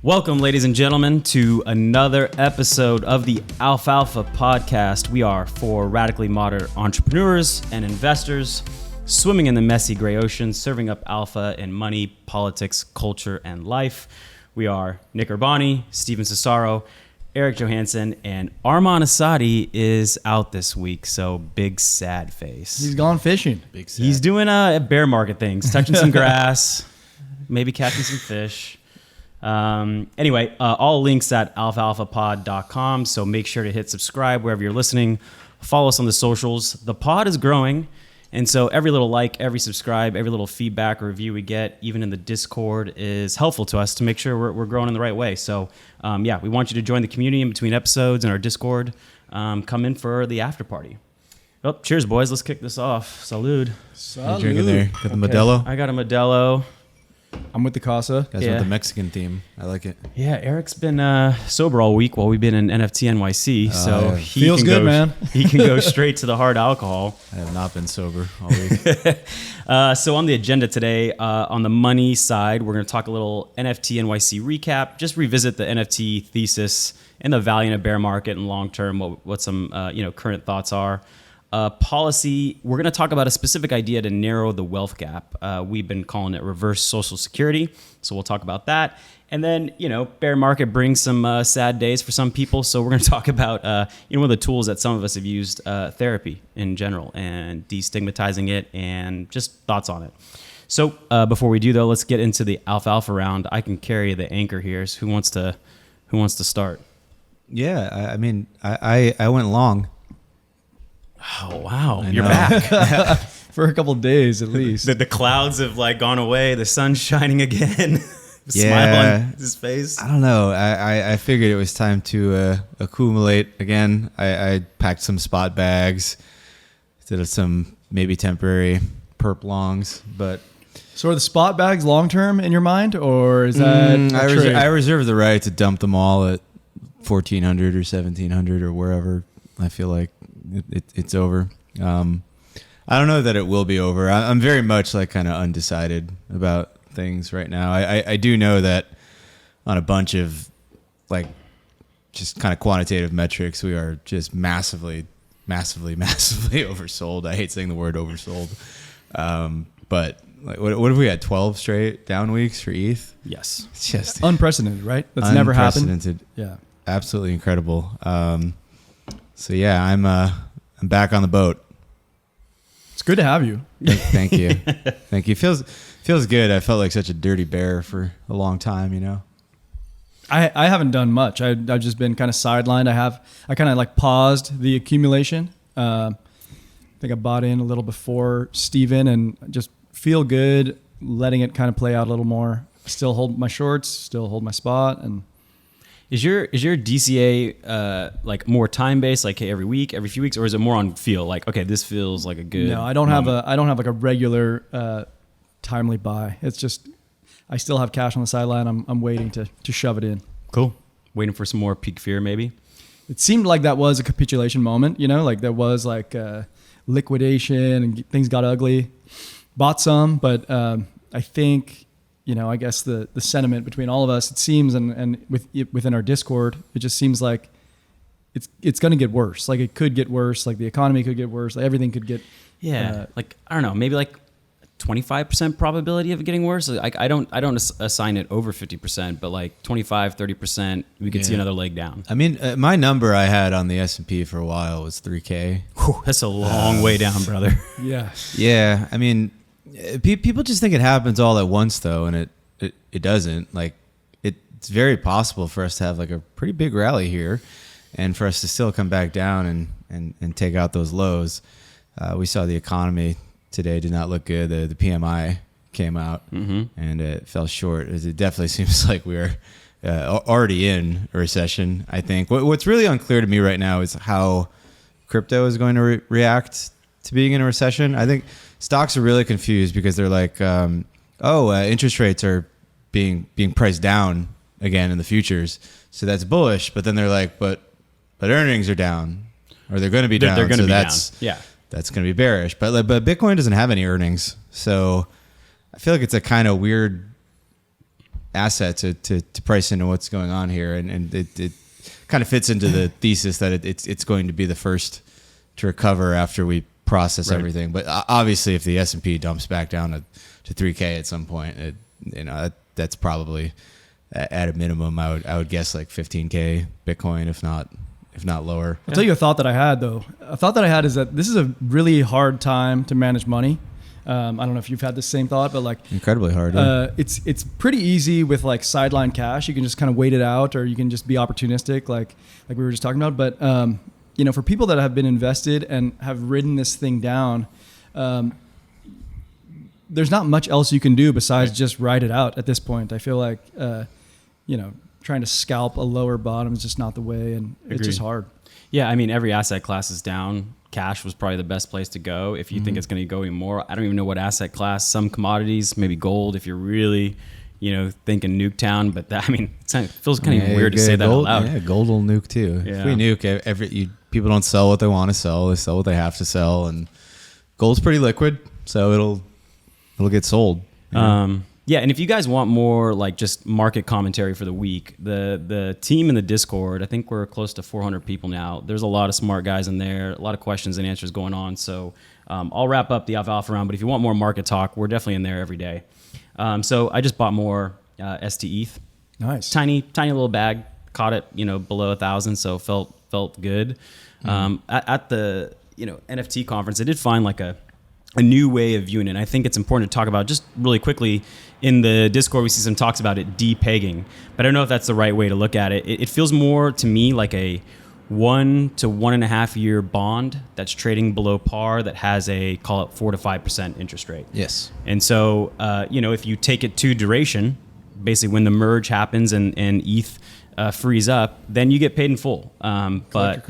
Welcome, ladies and gentlemen, to another episode of the Alfalfa podcast. We are for radically modern entrepreneurs and investors swimming in the messy gray ocean, serving up alpha in money, politics, culture, and life. We are Nick Urbani, Steven Cesaro, Eric Johansson, and Arman Asadi is out this week, so big sad face. He's gone fishing. Big sad. He's doing bear market things, touching some grass, maybe catching some fish. Anyway, all links at alfalfapod.com. So make sure to hit subscribe wherever you're listening. Follow us on the socials. The pod is growing. And so every little like, every subscribe, every little feedback or review we get, even in the Discord, is helpful to us to make sure we're growing in the right way. So we want you to join the community in between episodes in our Discord. Come in for the after party. Oh, cheers, boys. Let's kick this off. Salud. What you drinking there? Got the Modelo? I got a Modelo. I'm with the Casa. Guys with the Mexican theme. I like it. Yeah, Eric's been sober all week while we've been in NFT NYC. So he feels good, man. He can go straight to the hard alcohol. I have not been sober all week. So on the agenda today, on the money side, we're going to talk a little NFT NYC recap, just revisit the NFT thesis and the value in a bear market and long term, what some current thoughts are. Policy, we're going to talk about a specific idea to narrow the wealth gap. We've been calling it reverse social security. So we'll talk about that. And then, bear market brings some sad days for some people. So we're going to talk about, one of the tools that some of us have used, therapy in general and destigmatizing it and just thoughts on it. So before we do, though, let's get into the Alfalfa round. I can carry the anchor here. So who wants to start? Yeah, I went long. Oh, wow. You're back. For a couple of days, at least. The clouds have gone away. The sun's shining again. Smile on his face. I don't know. I figured it was time to accumulate again. I packed some spot bags. Did some maybe temporary perp longs. But so are the spot bags long-term in your mind? Or is that I reserve the right to dump them all at 1,400 or 1,700 or wherever I feel like it's over. I don't know that it will be over. I'm very much kind of undecided about things right now. I do know that on a bunch of just kind of quantitative metrics, we are just massively oversold. I hate saying the word oversold. But what have we had? 12 straight down weeks for ETH? Yes. It's just unprecedented, right? That's never happened. Unprecedented. Yeah. Absolutely incredible. So yeah, I'm back on the boat. It's good to have you. Thank you. Thank you. Feels good. I felt like such a dirty bear for a long time, I haven't done much. I've just been kind of sidelined. I kind of paused the accumulation. I think I bought in a little before Steven and just feel good letting it kind of play out a little more. Still hold my shorts, still hold my spot. And Is your DCA more time based, hey, every week, every few weeks, or is it more on feel? Okay, this feels like a good. No, I don't have a regular timely buy. It's just I still have cash on the sideline. I'm waiting to shove it in. Cool. Waiting for some more peak fear, maybe. It seemed like that was a capitulation moment. There was liquidation and things got ugly. Bought some, but I think. I guess the sentiment between all of us, it seems, and within our Discord, it just seems like it's going to get worse. It could get worse. The economy could get worse. Everything could get. Yeah. I don't know. Maybe 25% probability of it getting worse. I don't assign it over 50%, but 25, 30%, we could see another leg down. I mean, my number I had on the S&P for a while was 3K. Whew, that's a long way down, brother. Yeah. Yeah. I mean, people just think it happens all at once, though, and it doesn't. It's very possible for us to have a pretty big rally here, and for us to still come back down and take out those lows. We saw the economy today did not look good. The PMI came out and it fell short. It definitely seems like we are already in a recession. I think what's really unclear to me right now is how crypto is going to react to being in a recession. I think stocks are really confused because they're interest rates are being priced down again in the futures, so that's bullish. But then they're but earnings are down, or they're going to be down. They're going to be down. Yeah, that's going to be bearish. But Bitcoin doesn't have any earnings, so I feel like it's a kind of weird asset to price into what's going on here, and it kind of fits into the thesis that it's going to be the first to recover after we process everything. But obviously, if the S&P dumps back down to 3K at some point, that's probably at a minimum. I would guess like 15K Bitcoin, if not lower. I'll tell you a thought that I had though. A thought that I had is that this is a really hard time to manage money. I don't know if you've had the same thought, but like incredibly hard. It's pretty easy with like sideline cash. You can just kind of wait it out, or you can just be opportunistic, like we were just talking about. But for people that have been invested and have ridden this thing down, there's not much else you can do besides just ride it out at this point. I feel like trying to scalp a lower bottom is just not the way, and it's just hard. Yeah, I mean, every asset class is down. Cash was probably the best place to go if you think it's going to go even more. I don't even know what asset class. Some commodities, maybe gold, if you're really, thinking Nuketown. But it feels kind of weird to say that out loud. Yeah, gold will nuke too. Yeah. If we nuke, people don't sell what they want to sell. They sell what they have to sell, and gold's pretty liquid, so it'll get sold. Yeah, and if you guys want more like just market commentary for the week, the team in the Discord, I think we're close to 400 people now. There's a lot of smart guys in there, a lot of questions and answers going on. So I'll wrap up the Alfalfa Round, but if you want more market talk, we're definitely in there every day. So I just bought more ST ETH. Nice. Tiny little bag, caught it, below 1,000, so felt good. At the NFT conference, I did find like a new way of viewing it. And I think it's important to talk about just really quickly. In the Discord, we see some talks about it de-pegging, but I don't know if that's the right way to look at it. It feels more to me like a 1 to 1.5 year bond that's trading below par that has a, call it 4 to 5% interest rate. Yes. And so, if you take it to duration, basically when the merge happens and ETH frees up, then you get paid in full. But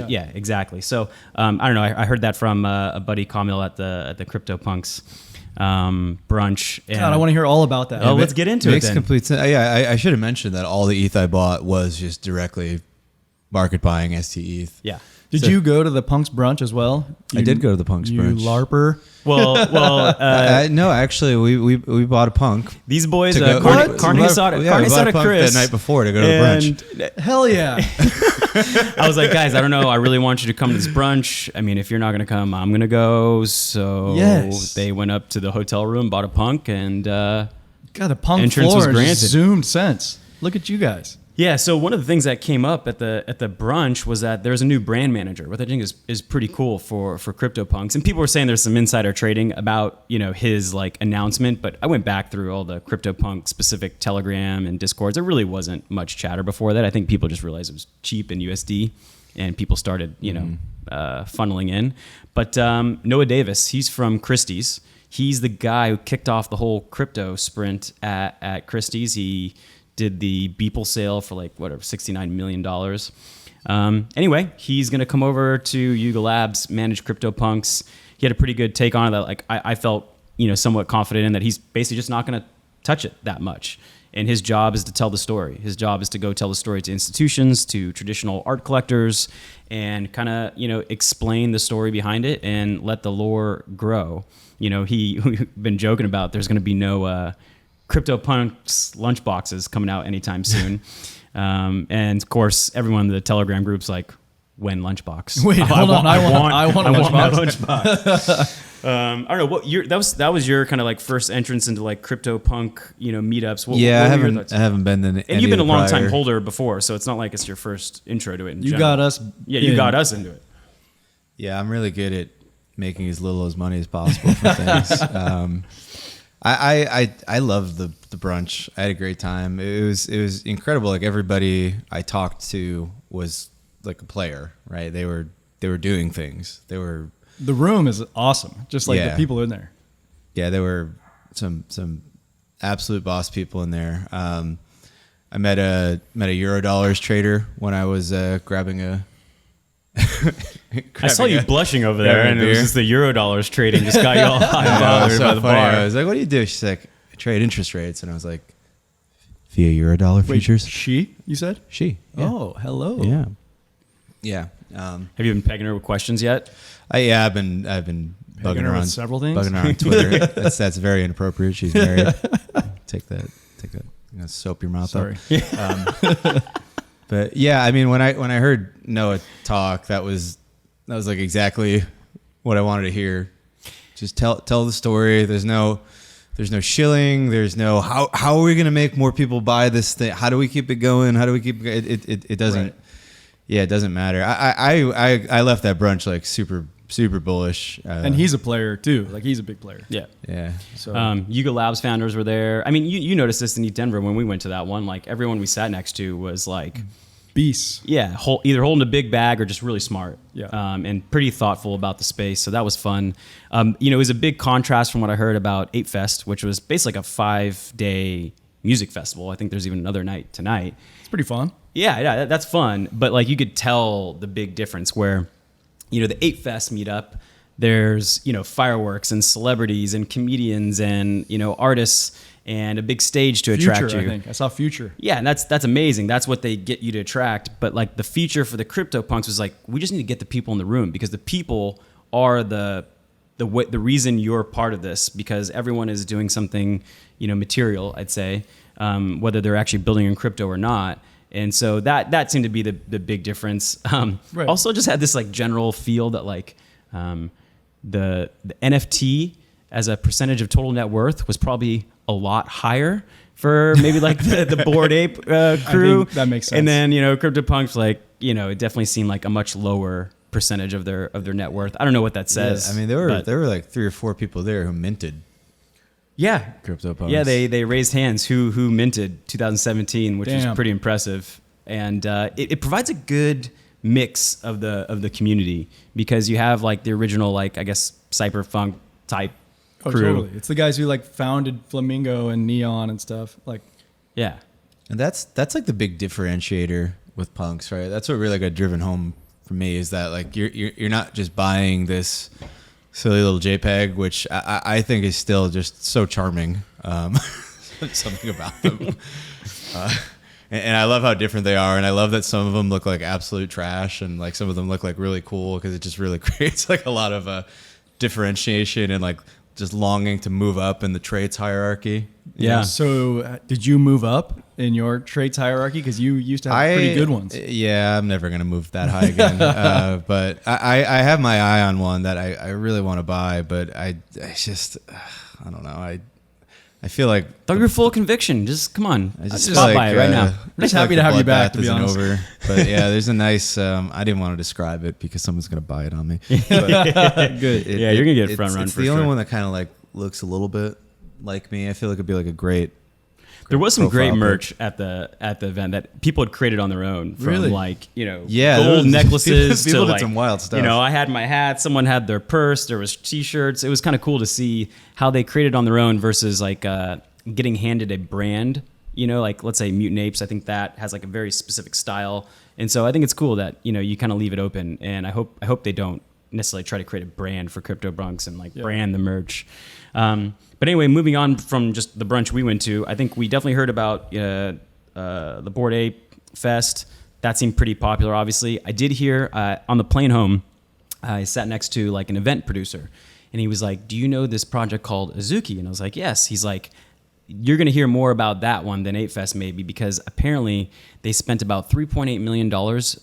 yeah, exactly. So I don't know. I heard that from a buddy Kamil at the CryptoPunks brunch. And God, I want to hear all about that. Let's get into it. Makes then. complete sense. I should have mentioned that all the ETH I bought was just directly market buying ST ETH. Yeah. Did you go to the Punks brunch as well? I did go to the Punks brunch. You LARPer. No, actually, we bought a punk. These boys, Carney saw it. Carney saw it, Chris that night before to go to the brunch. Hell yeah! I was like, guys, I don't know. I really want you to come to this brunch. I mean, if you're not going to come, I'm going to go. So they went up to the hotel room, bought a punk, and God, the punk entrance floor was granted. Just zoomed sense. Look at you guys. Yeah, so one of the things that came up at the brunch was that there's a new brand manager, which I think is pretty cool for CryptoPunks. And people were saying there's some insider trading about, his like announcement, but I went back through all the CryptoPunk specific Telegram and Discords. There really wasn't much chatter before that. I think people just realized it was cheap in USD and people started, funneling in. But Noah Davis, he's from Christie's. He's the guy who kicked off the whole crypto sprint at Christie's. He did the Beeple sale for like $69 million. Anyway, he's gonna come over to Yuga Labs, manage CryptoPunks. He had a pretty good take on it that like I felt somewhat confident in, that he's basically just not gonna touch it that much. And his job is to tell the story. His job is to go tell the story to institutions, to traditional art collectors, and kind of explain the story behind it and let the lore grow. We've been joking about there's gonna be no CryptoPunks lunchboxes coming out anytime soon. And of course, everyone in the Telegram group's like, when lunchbox? Wait, hold on. I want a lunchbox. I don't know what that was your kind of like first entrance into like CryptoPunk, meetups. I haven't been in. And you've been a long time holder before, so it's not like it's your first intro to it. You got us. Yeah, you got us into it. Yeah, I'm really good at making as little as money as possible for things. I loved the brunch. I had a great time. It was incredible. Like everybody I talked to was like a player, right? They were doing things. The room is awesome. Just like the people in there. Yeah, there were some absolute boss people in there. I met a Eurodollars trader when I was grabbing a. I saw you blushing over there, and it was just the Eurodollars trading just got you all hot and bothered by the bar. I was like, "What do you do?" She's like, "I trade interest rates," and I was like, "Via Eurodollar futures." She? You said she? Yeah. Oh, hello. Yeah. Have you been pegging her with questions yet? I've been bugging her on several things. Bugging her on Twitter. That's very inappropriate. She's married. Take that. I'm gonna soap your mouth Sorry. up. But yeah, I mean, when I heard Noah talk, that was like exactly what I wanted to hear. Just tell the story. There's no shilling. There's no how are we gonna make more people buy this thing? How do we keep it going? How do we keep it doesn't. Right. Yeah, it doesn't matter. I left that brunch like super bullish. And he's a player too. Like he's a big player. Yeah. Yeah. So Yuga Labs founders were there. I mean, you noticed this in East Denver when we went to that one. Like everyone we sat next to was like beasts. Yeah, either holding a big bag or just really smart. Yeah. And pretty thoughtful about the space. So that was fun. It was a big contrast from what I heard about 8Fest, which was basically like a 5-day music festival. I think there's even another night tonight. It's pretty fun. Yeah, that's fun. But like you could tell the big difference where, the 8Fest meetup, there's, fireworks and celebrities and comedians and, artists and a big stage to attract you. I think I saw Future. Yeah, and that's amazing. That's what they get you to attract. But like the feature for the CryptoPunks was like, we just need to get the people in the room because the people are the reason you're part of this, because everyone is doing something, material, I'd say, whether they're actually building in crypto or not. And so that seemed to be the big difference. Right. Also just had this like general feel that like the NFT as a percentage of total net worth was probably a lot higher for maybe like the Bored Ape crew. I think that makes sense. And then, CryptoPunks, like, it definitely seemed like a much lower percentage of their net worth. I don't know what that says. Yeah, I mean, there were like 3 or 4 people there who minted. Yeah. CryptoPunks. Yeah, they raised hands who minted 2017, which is pretty impressive. And it provides a good mix of the community because you have like the original, like, I guess, cyberpunk type crew. Totally. It's the guys who like founded Flamingo and Neon and stuff. Like, yeah. And that's like the big differentiator with punks, right? That's what really got driven home for me is that like you're not just buying this silly little JPEG, which I think is still just so charming. Something about them. And I love how different they are. And I love that some of them look like absolute trash and like some of them look like really cool because it just really creates like a lot of differentiation and like just longing to move up in the traits hierarchy. Yeah. So did you move up in your traits hierarchy? Because you used to have pretty good ones. Yeah, I'm never going to move that high again. But I have my eye on one that I really want to buy, but I just, I don't know. I feel like... Throw your full conviction. Just come on. Just stop by it right now. I'm just happy to have you back, to be honest. Over. But yeah, there's a nice... I didn't want to describe it because someone's going to buy it on me. Good. You're going to get front run it's for the sure. only one that kind of like looks a little bit like me. I feel like it'd be like a great... There was some great merch at the event that people had created on their own, from really? Like, those gold necklaces people to did like, some wild stuff. I had my hat, someone had their purse, there was t-shirts. It was kind of cool to see how they created on their own versus like getting handed a brand, like let's say Mutant Apes. I think that has like a very specific style. And so I think it's cool that, you kind of leave it open, and I hope they don't necessarily try to create a brand for CryptoPunks and like brand the merch. But anyway, moving on from just the brunch we went to, I think we definitely heard about the Bored Ape Fest. That seemed pretty popular, obviously. I did hear on the plane home, I sat next to like an event producer, and he was like, "Do you know this project called Azuki?" And I was like, "Yes." He's like, "You're going to hear more about that one than 8Fest maybe, because apparently they spent about $3.8 million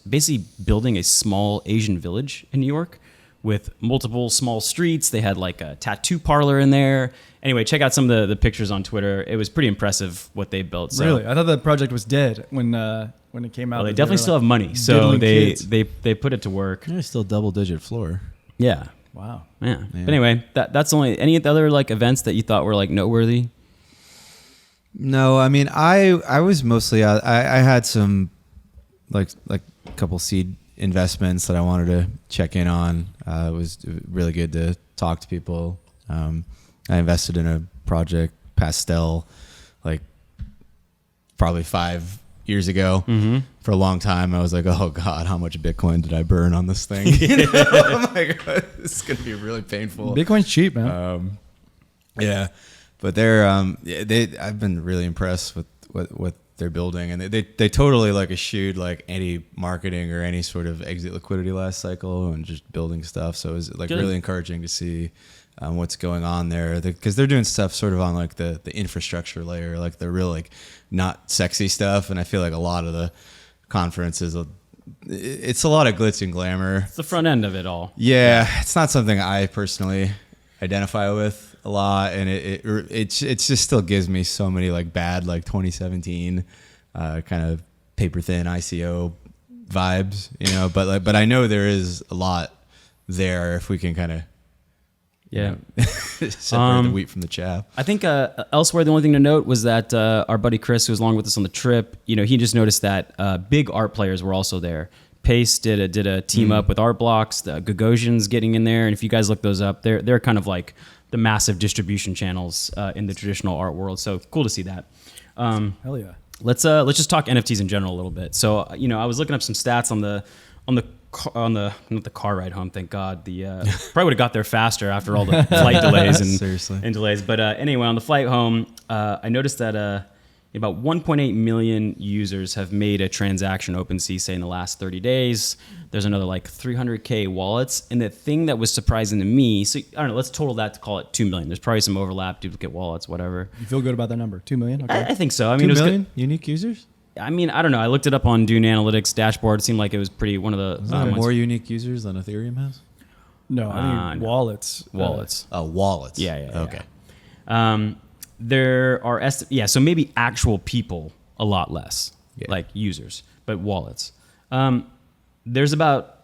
basically building a small Asian village in New York with multiple small streets. They had like a tattoo parlor in there. Anyway, check out some of the pictures on Twitter. It was pretty impressive what they built." So, really? I thought the project was dead when it came out. Well, they definitely still have money, so they put it to work. There's still double-digit floor. Yeah. Wow. Yeah. But anyway, that's only any other like events that you thought were like noteworthy? No, I mean, I was mostly I had some like a couple seed investments that I wanted to check in on. It was really good to talk to people. I invested in a project, Pastel, like probably 5 years ago. Mm-hmm. For a long time, I was like, "Oh God, how much Bitcoin did I burn on this thing?" Oh my God, this is gonna be really painful. Bitcoin's cheap, man. Yeah, but I've been really impressed with what they're building, and they totally like eschewed like any marketing or any sort of exit liquidity last cycle and just building stuff. So it was like really encouraging to see what's going on there, because they're doing stuff sort of on like the infrastructure layer, like the real like not sexy stuff. And I feel like a lot of the conferences, it's a lot of glitz and glamour. It's the front end of it all. Yeah, it's not something I personally identify with a lot, and it just still gives me so many like bad like 2017 kind of paper thin ICO vibes, you know. But I know there is a lot there if we can kind of separate the wheat from the chaff. I think elsewhere, the only thing to note was that our buddy Chris, who was along with us on the trip, you know, he just noticed that big art players were also there. Pace did a team up with Art Blocks. The Gagosian's getting in there, and if you guys look those up, they're kind of like the massive distribution channels in the traditional art world. So cool to see that. Hell yeah. Let's just talk NFTs in general a little bit. So you know, I was looking up some stats on the not the car ride home. Thank God. Probably would have got there faster after all the flight delays and delays. But anyway, on the flight home, I noticed that about 1.8 million users have made a transaction OpenSea, say in the last 30 days. There's another like 300K wallets. And the thing that was surprising to me, so I don't know, let's total that to call it 2 million. There's probably some overlap, duplicate wallets, whatever. You feel good about that number? 2 million? Okay. I think so. I 2 mean, it was million good. unique users? I mean, I don't know. I looked it up on Dune Analytics dashboard. It seemed like it was pretty one of the Isn't there more unique users than Ethereum has? No, I mean wallets. Wallets. Wallets. Yeah. Okay. There are so maybe actual people a lot less, like users, but wallets. There's about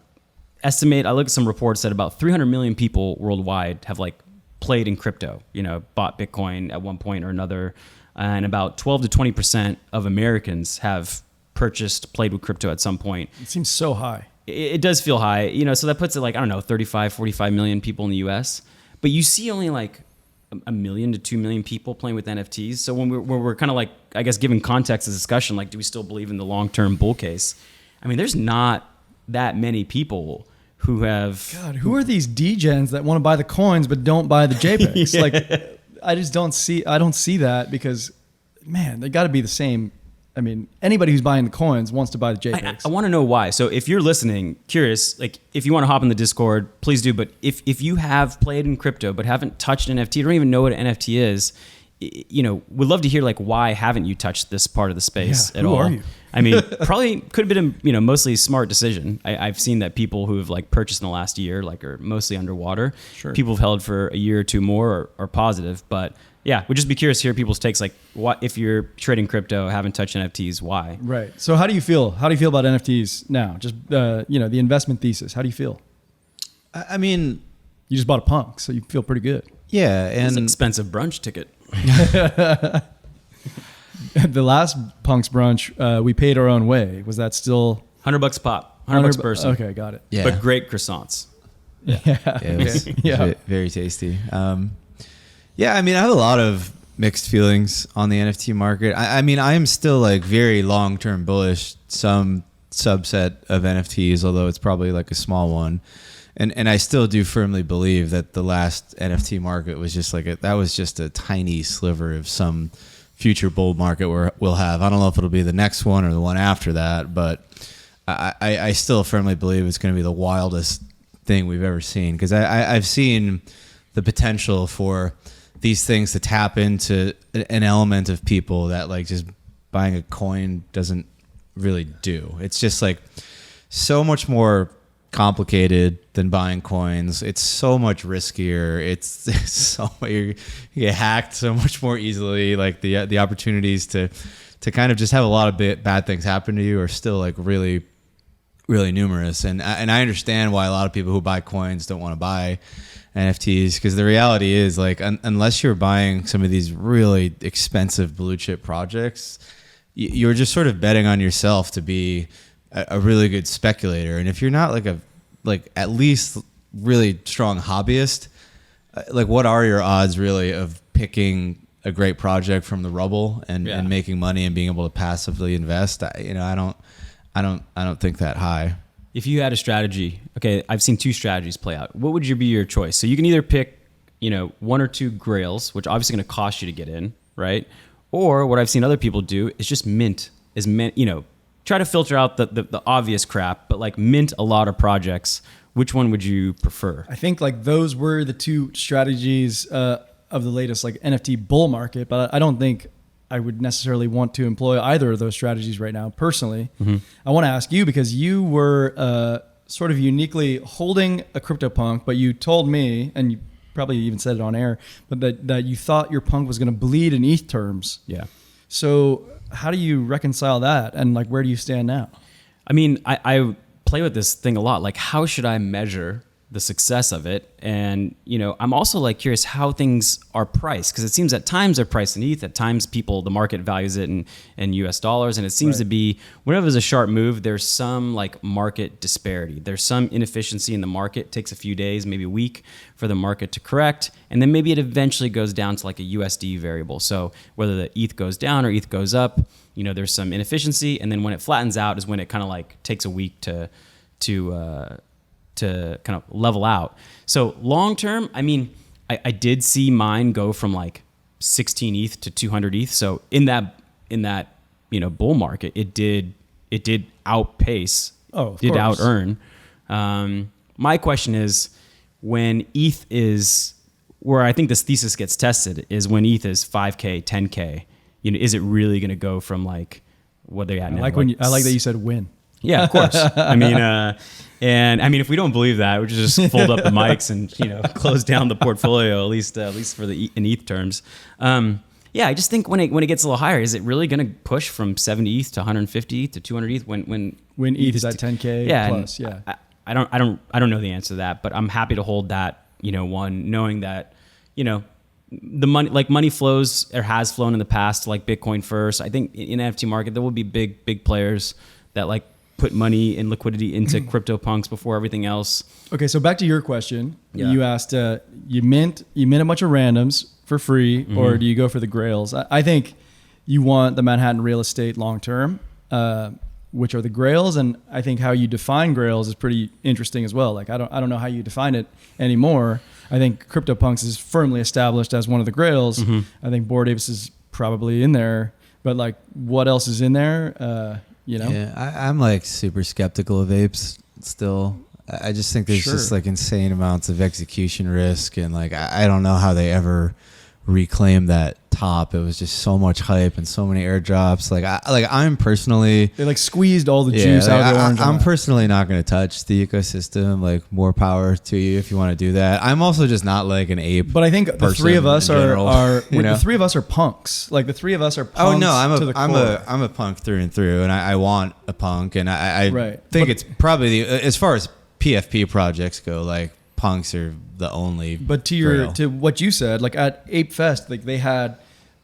I looked at some reports that about 300 million people worldwide have like played in crypto, you know, bought Bitcoin at one point or another, and about 12 to 20% of Americans have played with crypto at some point. It seems so high. It does feel high, you know, so that puts it like, I don't know, 35, 45 million people in the US, but you see only like 1 million to 2 million people playing with NFTs. So when we're kind of like, I guess, giving context to the discussion, like, do we still believe in the long-term bull case? I mean, there's not that many people who have... God, who are these degens that want to buy the coins but don't buy the JPEGs? Like, I don't see that because, man, they got to be the same. I mean, anybody who's buying the coins wants to buy the JPEGs. I want to know why. So if you're listening, curious, like if you want to hop in the Discord, please do. But if you have played in crypto but haven't touched an NFT, don't even know what an NFT is, you know, we'd love to hear like why haven't you touched this part of the space at all? Who are you? I mean, probably could have been a mostly smart decision. I've seen that people who have like purchased in the last year like are mostly underwater. Sure. People who've held for a year or two more are positive, but. Yeah, we'd just be curious to hear people's takes. Like, what if you're trading crypto, haven't touched NFTs? Why? Right. So, how do you feel? How do you feel about NFTs now? Just you know, the investment thesis. How do you feel? I mean, you just bought a punk, so you feel pretty good. Yeah, It's and an expensive brunch ticket. The last Punk's brunch, we paid our own way. Was that still $100 pop, $100 person. Okay, got it. yeah, But great croissants. Yeah. it was Yeah. very tasty. Yeah, I mean, I have a lot of mixed feelings on the NFT market. I mean, I am still like very long-term bullish some subset of NFTs, although it's probably like a small one. And I still do firmly believe that the last NFT market was just like that was just a tiny sliver of some future bull market we'll have. I don't know if it'll be the next one or the one after that, but I still firmly believe it's going to be the wildest thing we've ever seen, because I've seen the potential for these things to tap into an element of people that like just buying a coin doesn't really do. It's just like so much more complicated than buying coins. It's so much riskier. It's so you get hacked so much more easily. Like the opportunities to kind of just have a lot of bad things happen to you are still like really, really numerous. And I understand why a lot of people who buy coins don't want to buy NFTs, because the reality is like unless you're buying some of these really expensive blue chip projects, you're just sort of betting on yourself to be a really good speculator. And if you're not like at least really strong hobbyist, like what are your odds really of picking a great project from the rubble and making money and being able to passively invest? I don't think that high. If you had a strategy, okay, I've seen two strategies play out. What would be your choice? So you can either pick, one or two grails, which obviously going to cost you to get in, right? Or what I've seen other people do is just try to filter out the obvious crap, but like mint a lot of projects Which one would you prefer? I think like those were the two strategies of the latest like NFT bull market, but I don't think I would necessarily want to employ either of those strategies right now. Personally, I want to ask you because you were sort of uniquely holding a CryptoPunk, but you told me, and you probably even said it on air, but that you thought your punk was going to bleed in ETH terms. Yeah. So how do you reconcile that, and like where do you stand now? I mean, I play with this thing a lot. Like, how should I measure the success of it? And, you know, I'm also like curious how things are priced, because it seems at times they're priced in ETH, at times the market values it in US dollars. And it seems to be, whenever there's a sharp move, there's some like market disparity. There's some inefficiency in the market. It takes a few days, maybe a week for the market to correct. And then maybe it eventually goes down to like a USD variable. So whether the ETH goes down or ETH goes up, you know, there's some inefficiency. And then when it flattens out is when it kind of like takes a week to kind of level out. So long term, I mean, I did see mine go from like 16 ETH to 200 ETH. So in that you know bull market, it did outpace, did out earn. My question is, when ETH is where I think this thesis gets tested is when ETH is 5K, 10K. You know, is it really going to go from like what they're at now? I like that you said win. Yeah, of course. I mean, and I mean, if we don't believe that, we just fold up the mics and, you know, close down the portfolio, at least for in ETH terms. Yeah, I just think when it gets a little higher, is it really going to push from 70 ETH to 150 ETH to 200 ETH when ETH is at 10K plus? Yeah. I don't know the answer to that, but I'm happy to hold that, you know, one, knowing that, you know, the money flows or has flown in the past, like Bitcoin first. I think in NFT market, there will be big players that like put money and liquidity into CryptoPunks before everything else. Okay, so back to your question. Yeah. You asked, you mint a bunch of randoms for free, or do you go for the grails? I think you want the Manhattan real estate long term, which are the grails, and I think how you define grails is pretty interesting as well. Like I don't know how you define it anymore. I think CryptoPunks is firmly established as one of the grails. I think Bored Apes is probably in there, but like what else is in there? You know? Yeah, I'm like super skeptical of apes still. I just think there's just like insane amounts of execution risk, and like I don't know how they ever reclaim that top. It was just so much hype and so many airdrops. I'm personally, they like squeezed all the juice out of the orange. I'm personally not going to touch the ecosystem. Like, more power to you if you want to do that. I'm also just not like an ape. But I think the three of us are the three of us are punks. Like the three of us are punks. Oh no, I'm a punk through and through, and I want a punk, and I think it's probably as far as PFP projects go, like punks are the only. But to what you said, like at Ape Fest, like they had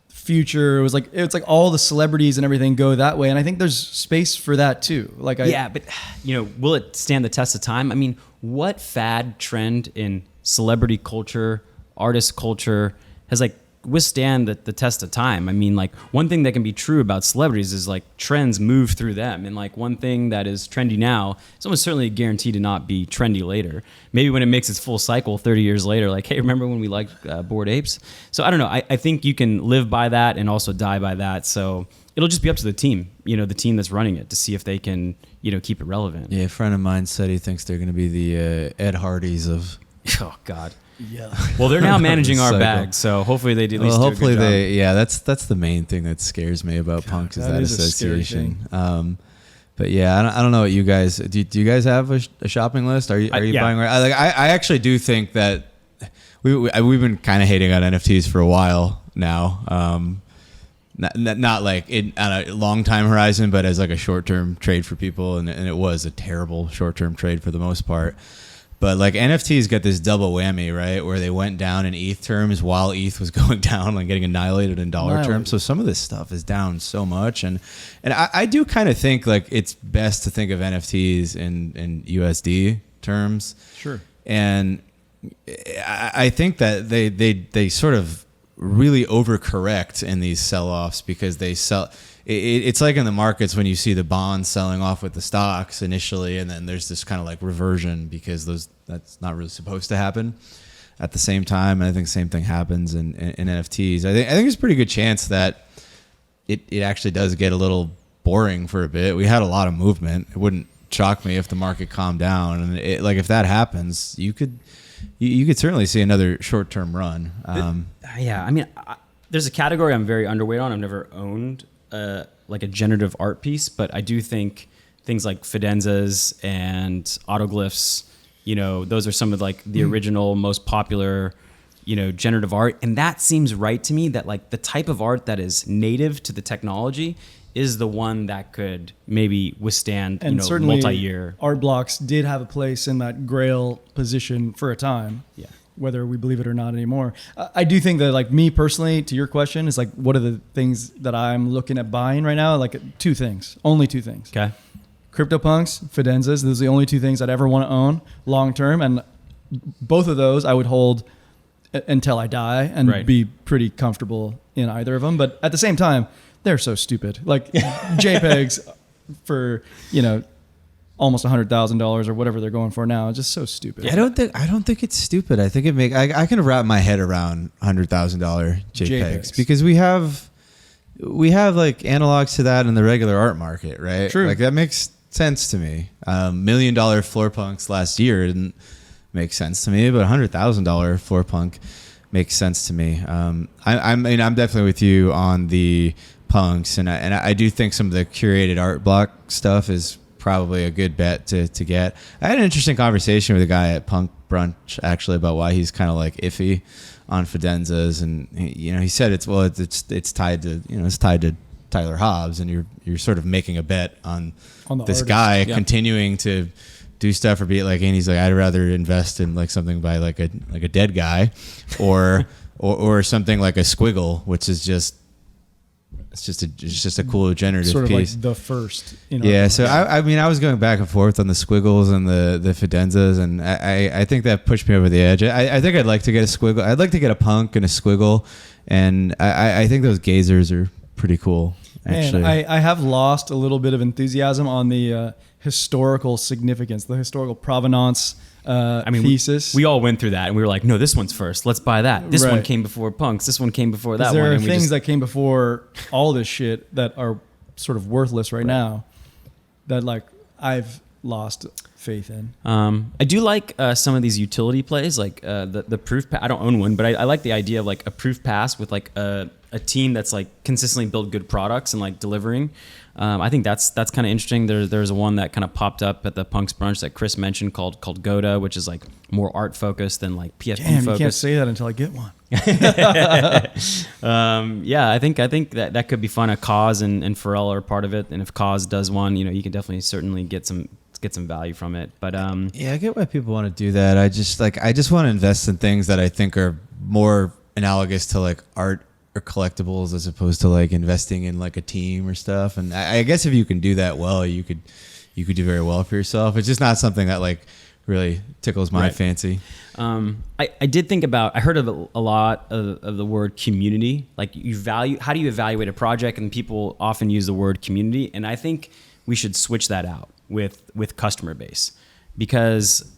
Future. It's like all the celebrities and everything go that way, and I think there's space for that too. Like but you know, will it stand the test of time? I mean, what fad trend in celebrity culture, artist culture has like withstand the test of time? I mean, like one thing that can be true about celebrities is like trends move through them, and like one thing that is trendy now is almost certainly guaranteed to not be trendy later. Maybe when it makes its full cycle 30 years later, like, hey, remember when we liked Bored Apes? So I don't know. I think you can live by that and also die by that. So it'll just be up to the team, you know, the team that's running it, to see if they can, you know, keep it relevant. Yeah, a friend of mine said he thinks they're going to be the Ed Hardys of. Oh God. Yeah. Well, they're now managing our bag, so hopefully they do at least. Well, hopefully do a good job. That's the main thing that scares me about punks is that association. But yeah, I don't know what you guys do. You guys have a shopping list? Are you buying? I actually do think that we've been kind of hating on NFTs for a while now. Not like on a long time horizon, but as like a short term trade for people, and it was a terrible short term trade for the most part. But like NFTs got this double whammy, right? Where they went down in ETH terms while ETH was going down, like getting annihilated in dollar terms. So some of this stuff is down so much. And I do kind of think like it's best to think of NFTs in USD terms. Sure. And I think that they sort of really overcorrect in these sell-offs because they sell. It's like in the markets when you see the bonds selling off with the stocks initially, and then there's this kind of like reversion because that's not really supposed to happen at the same time. And I think the same thing happens in NFTs. I think there's a pretty good chance that it actually does get a little boring for a bit. We had a lot of movement. It wouldn't shock me if the market calmed down. And if that happens, you could certainly see another short-term run. Yeah, I mean, there's a category I'm very underweight on. I've never owned like a generative art piece, but I do think things like Fidenzas and autoglyphs, those are some of like the original, most popular, generative art. And that seems right to me, that like the type of art that is native to the technology is the one that could maybe withstand, and certainly multi-year. Art blocks did have a place in that grail position for a time. Yeah. Whether we believe it or not anymore. I do think that, like, me personally, to your question, is like, what are the things that I'm looking at buying right now? Like, only two things. Okay. CryptoPunks, Fidenzas. Those are the only two things I'd ever want to own long term. And both of those I would hold until I die and be pretty comfortable in either of them. But at the same time, they're so stupid. Like JPEGs for, almost $100,000 or whatever they're going for now. It's just so stupid. I don't think it's stupid. I think I can wrap my head around $100,000 JPEGs because we have like analogs to that in the regular art market, right? True. Like that makes sense to me. $1 million floor punks last year didn't make sense to me, but $100,000 floor punk makes sense to me. I'm definitely with you on the punks, and I do think some of the curated art block stuff is probably a good bet to get. I had an interesting conversation with a guy at Punk Brunch actually about why he's kind of like iffy on Fidenzas, and he said it's tied to Tyler Hobbs, and you're sort of making a bet on this artist. guy continuing to do stuff or be like, and he's like, I'd rather invest in like something by like a dead guy or something like a squiggle, which is just it's just a cool generative sort of piece. like the first. So I was going back and forth on the squiggles and the Fidenzas, and I think that pushed me over the edge. I think I'd like to get a squiggle. I'd like to get a punk and a squiggle, and I think those gazers are pretty cool. Actually, I have lost a little bit of enthusiasm on the historical significance, the historical provenance thesis. We all went through that, and we were like, no, this one's first. Let's buy that. This one came before punks. This one came before that one. There are things that came before all this shit that are sort of worthless right now that like I've lost faith in. I do like some of these utility plays, like the proof. I don't own one, but I like the idea of like a proof pass with like a team that's like consistently build good products and like delivering. I think that's kind of interesting. There's one that kind of popped up at the Punks Brunch that Chris mentioned called Goda, which is like more art focused than like PFP Damn, focused. You can't say that until I get one. I think that could be fun. A Cause and Pharrell are part of it, and if Cause does one, you can definitely certainly get some value from it. But I get why people want to do that. I just want to invest in things that I think are more analogous to like art or collectibles as opposed to like investing in like a team or stuff. And I guess if you can do that well, you could do very well for yourself. It's just not something that like really tickles my fancy. I did think about, I heard of a lot of the word community. Like how do you evaluate a project? And people often use the word community. And I think we should switch that out with customer base, because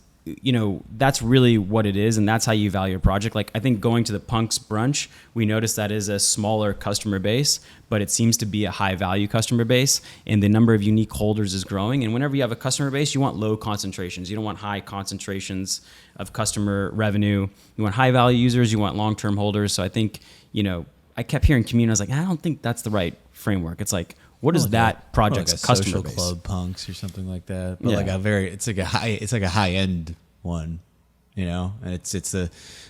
that's really what it is, and that's how you evaluate a project. Like I think going to the Punks Brunch, we noticed that is a smaller customer base, but it seems to be a high value customer base, and the number of unique holders is growing. And whenever you have a customer base, you want low concentrations. You don't want high concentrations of customer revenue. You want high value users. You want long-term holders. So I think I kept hearing community. I was like, I don't think that's the right framework. It's like, what is that project's like a customer social base? Club Punks or something like that, but like it's like a high end one, and I think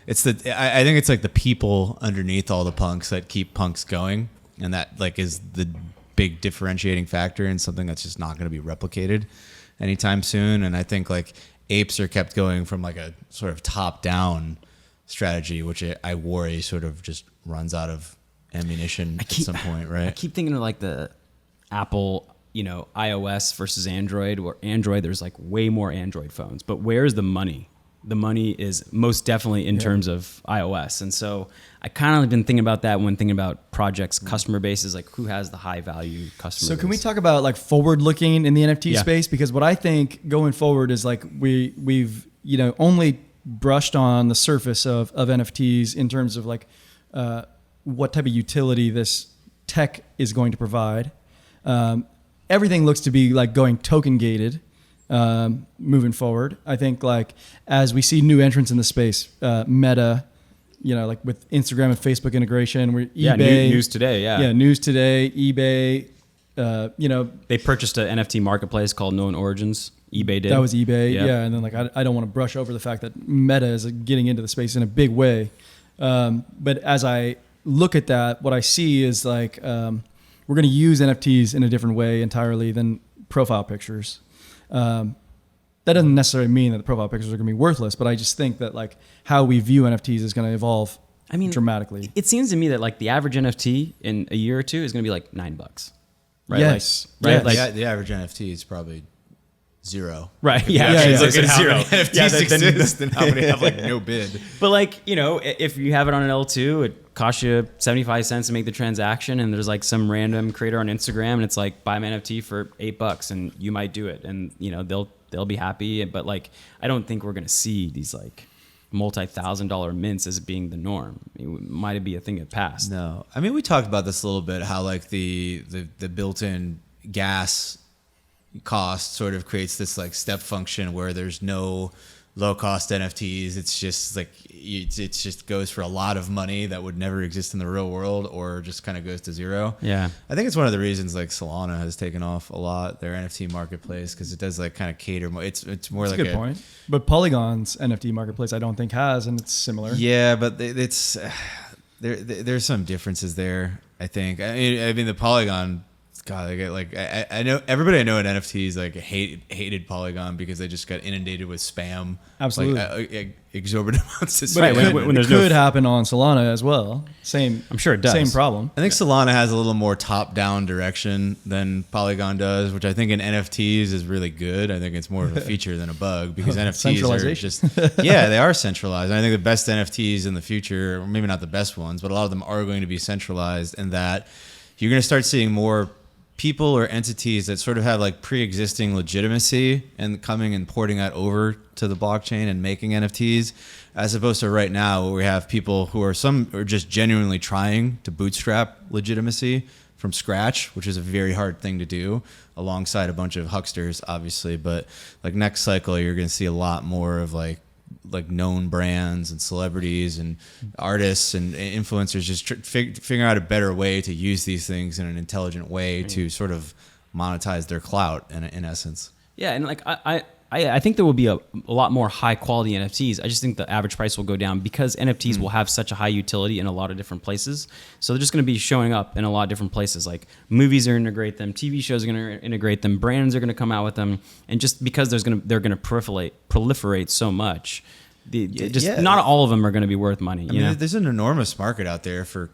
it's like the people underneath all the punks that keep punks going, and that like is the big differentiating factor and something that's just not going to be replicated anytime soon. And I think like apes are kept going from like a sort of top down strategy, which I worry sort of just runs out of ammunition at some point, right? I keep thinking of like the Apple, iOS versus Android, or Android, there's like way more Android phones, but where's the money? The money is most definitely in terms of iOS. And so I kind of been thinking about that when thinking about projects, customer bases, like who has the high value customer So base. can we talk about like forward looking in the NFT space? Because what I think going forward is like we've only brushed on the surface of NFTs in terms of like what type of utility this tech is going to provide. Everything looks to be like going token gated, moving forward. I think like as we see new entrants in the space, Meta, like with Instagram and Facebook integration, where eBay, News Today, News Today, eBay, they purchased an NFT marketplace called Known Origins. eBay did. That was eBay, Yep. yeah. And then like I don't want to brush over the fact that Meta is getting into the space in a big way. But as I look at that, what I see is like we're going to use NFTs in a different way entirely than profile pictures. That doesn't necessarily mean that the profile pictures are going to be worthless, but I just think that like how we view NFTs is going to evolve dramatically. It seems to me that like the average NFT in a year or two is going to be like $9. Right? Yes. Like, right? Yes. Like, the average NFT is probably zero. right. Yeah. Yeah. Look at how zero. many NFTs exist and how many have like no bid. But like, if you have it on an L2, it costs you 75 cents to make the transaction. And there's like some random creator on Instagram and it's like buy my NFT for $8 and you might do it. And they'll be happy. But like, I don't think we're going to see these like multi-$1,000 mints as being the norm. It might be a thing of past. No, I mean, we talked about this a little bit, how like the built-in gas cost sort of creates this like step function where there's no low cost NFTs. It's just like it just goes for a lot of money that would never exist in the real world, or just kind of goes to zero. Yeah, I think it's one of the reasons like Solana has taken off a lot, their NFT marketplace, because it does like kind of cater more. It's more That's like a good point. But Polygon's NFT marketplace, I don't think has, and it's similar. Yeah, but it's there's some differences there. I think. I mean the Polygon. God, I know everybody I know in NFTs like hated Polygon because they just got inundated with spam. Absolutely, like, exorbitant amounts of spam. But when it could happen on Solana as well. Same, I'm sure it does. Same problem. I think Solana has a little more top-down direction than Polygon does, which I think in NFTs is really good. I think it's more of a feature than a bug because NFTs are just they are centralized. And I think the best NFTs in the future, or maybe not the best ones, but a lot of them are going to be centralized, in that you're going to start seeing more people or entities that sort of have like pre-existing legitimacy and coming and porting that over to the blockchain and making NFTs, as opposed to right now where we have people who are just genuinely trying to bootstrap legitimacy from scratch, which is a very hard thing to do alongside a bunch of hucksters, obviously. But like next cycle, you're going to see a lot more of like known brands and celebrities and artists and influencers just figuring out a better way to use these things in an intelligent way to sort of monetize their clout in essence. Yeah, and like I think there will be a lot more high quality NFTs. I just think the average price will go down because NFTs will have such a high utility in a lot of different places. So they're just going to be showing up in a lot of different places. Like movies are going to integrate them, TV shows are going to integrate them, brands are going to come out with them, and just because they're going to proliferate so much, not all of them are going to be worth money. I mean, there's an enormous market out there for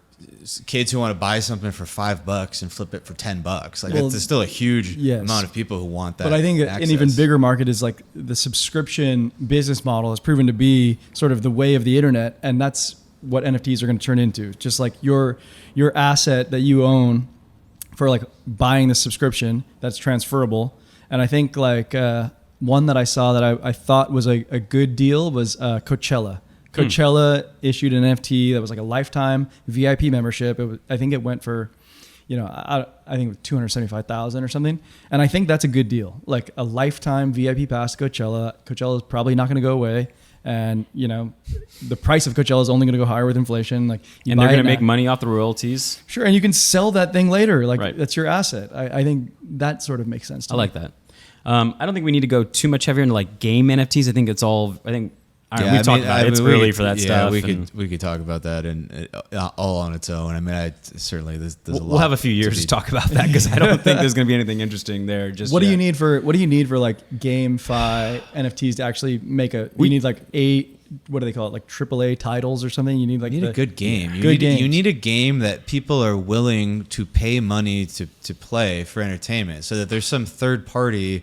kids who want to buy something for $5 and flip it for $10. Like there's still a huge amount of people who want that. But I think access. An even bigger market is like the subscription business model has proven to be sort of the way of the internet, and that's what NFTs are going to turn into. Just like your asset that you own for like buying the subscription that's transferable. And I think like one that I saw that I thought was a good deal was Coachella. Coachella issued an NFT that was like a lifetime VIP membership. I think it went for, I think it was $275,000 or something. And I think that's a good deal. Like a lifetime VIP pass to Coachella. Coachella is probably not going to go away. And, the price of Coachella is only going to go higher with inflation. Like, and they're going to make money off the royalties. Sure. And you can sell that thing later. Like right. That's your asset. I think that sort of makes sense to me. I like that. I don't think we need to go too much heavier into like game NFTs. I think it's all, we've talked about it. It's early for that stuff. We could talk about that and all on its own. I mean, certainly there's a lot. We'll have a few years to talk about that because I don't think there's going to be anything interesting there. What do you need for like GameFi NFTs to actually make you need like what do they call it? Like AAA titles or something? You need like a good game. You need a game that people are willing to pay money to play for entertainment, so that there's some third party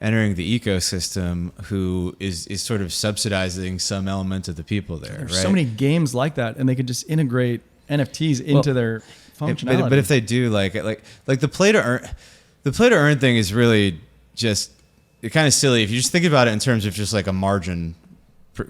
entering the ecosystem who is sort of subsidizing some element of the people there. There's right? so many games like that, and they could just integrate NFTs into their functionality. But if they do like the play to earn thing is really just kind of silly if you just think about it in terms of just like a margin, for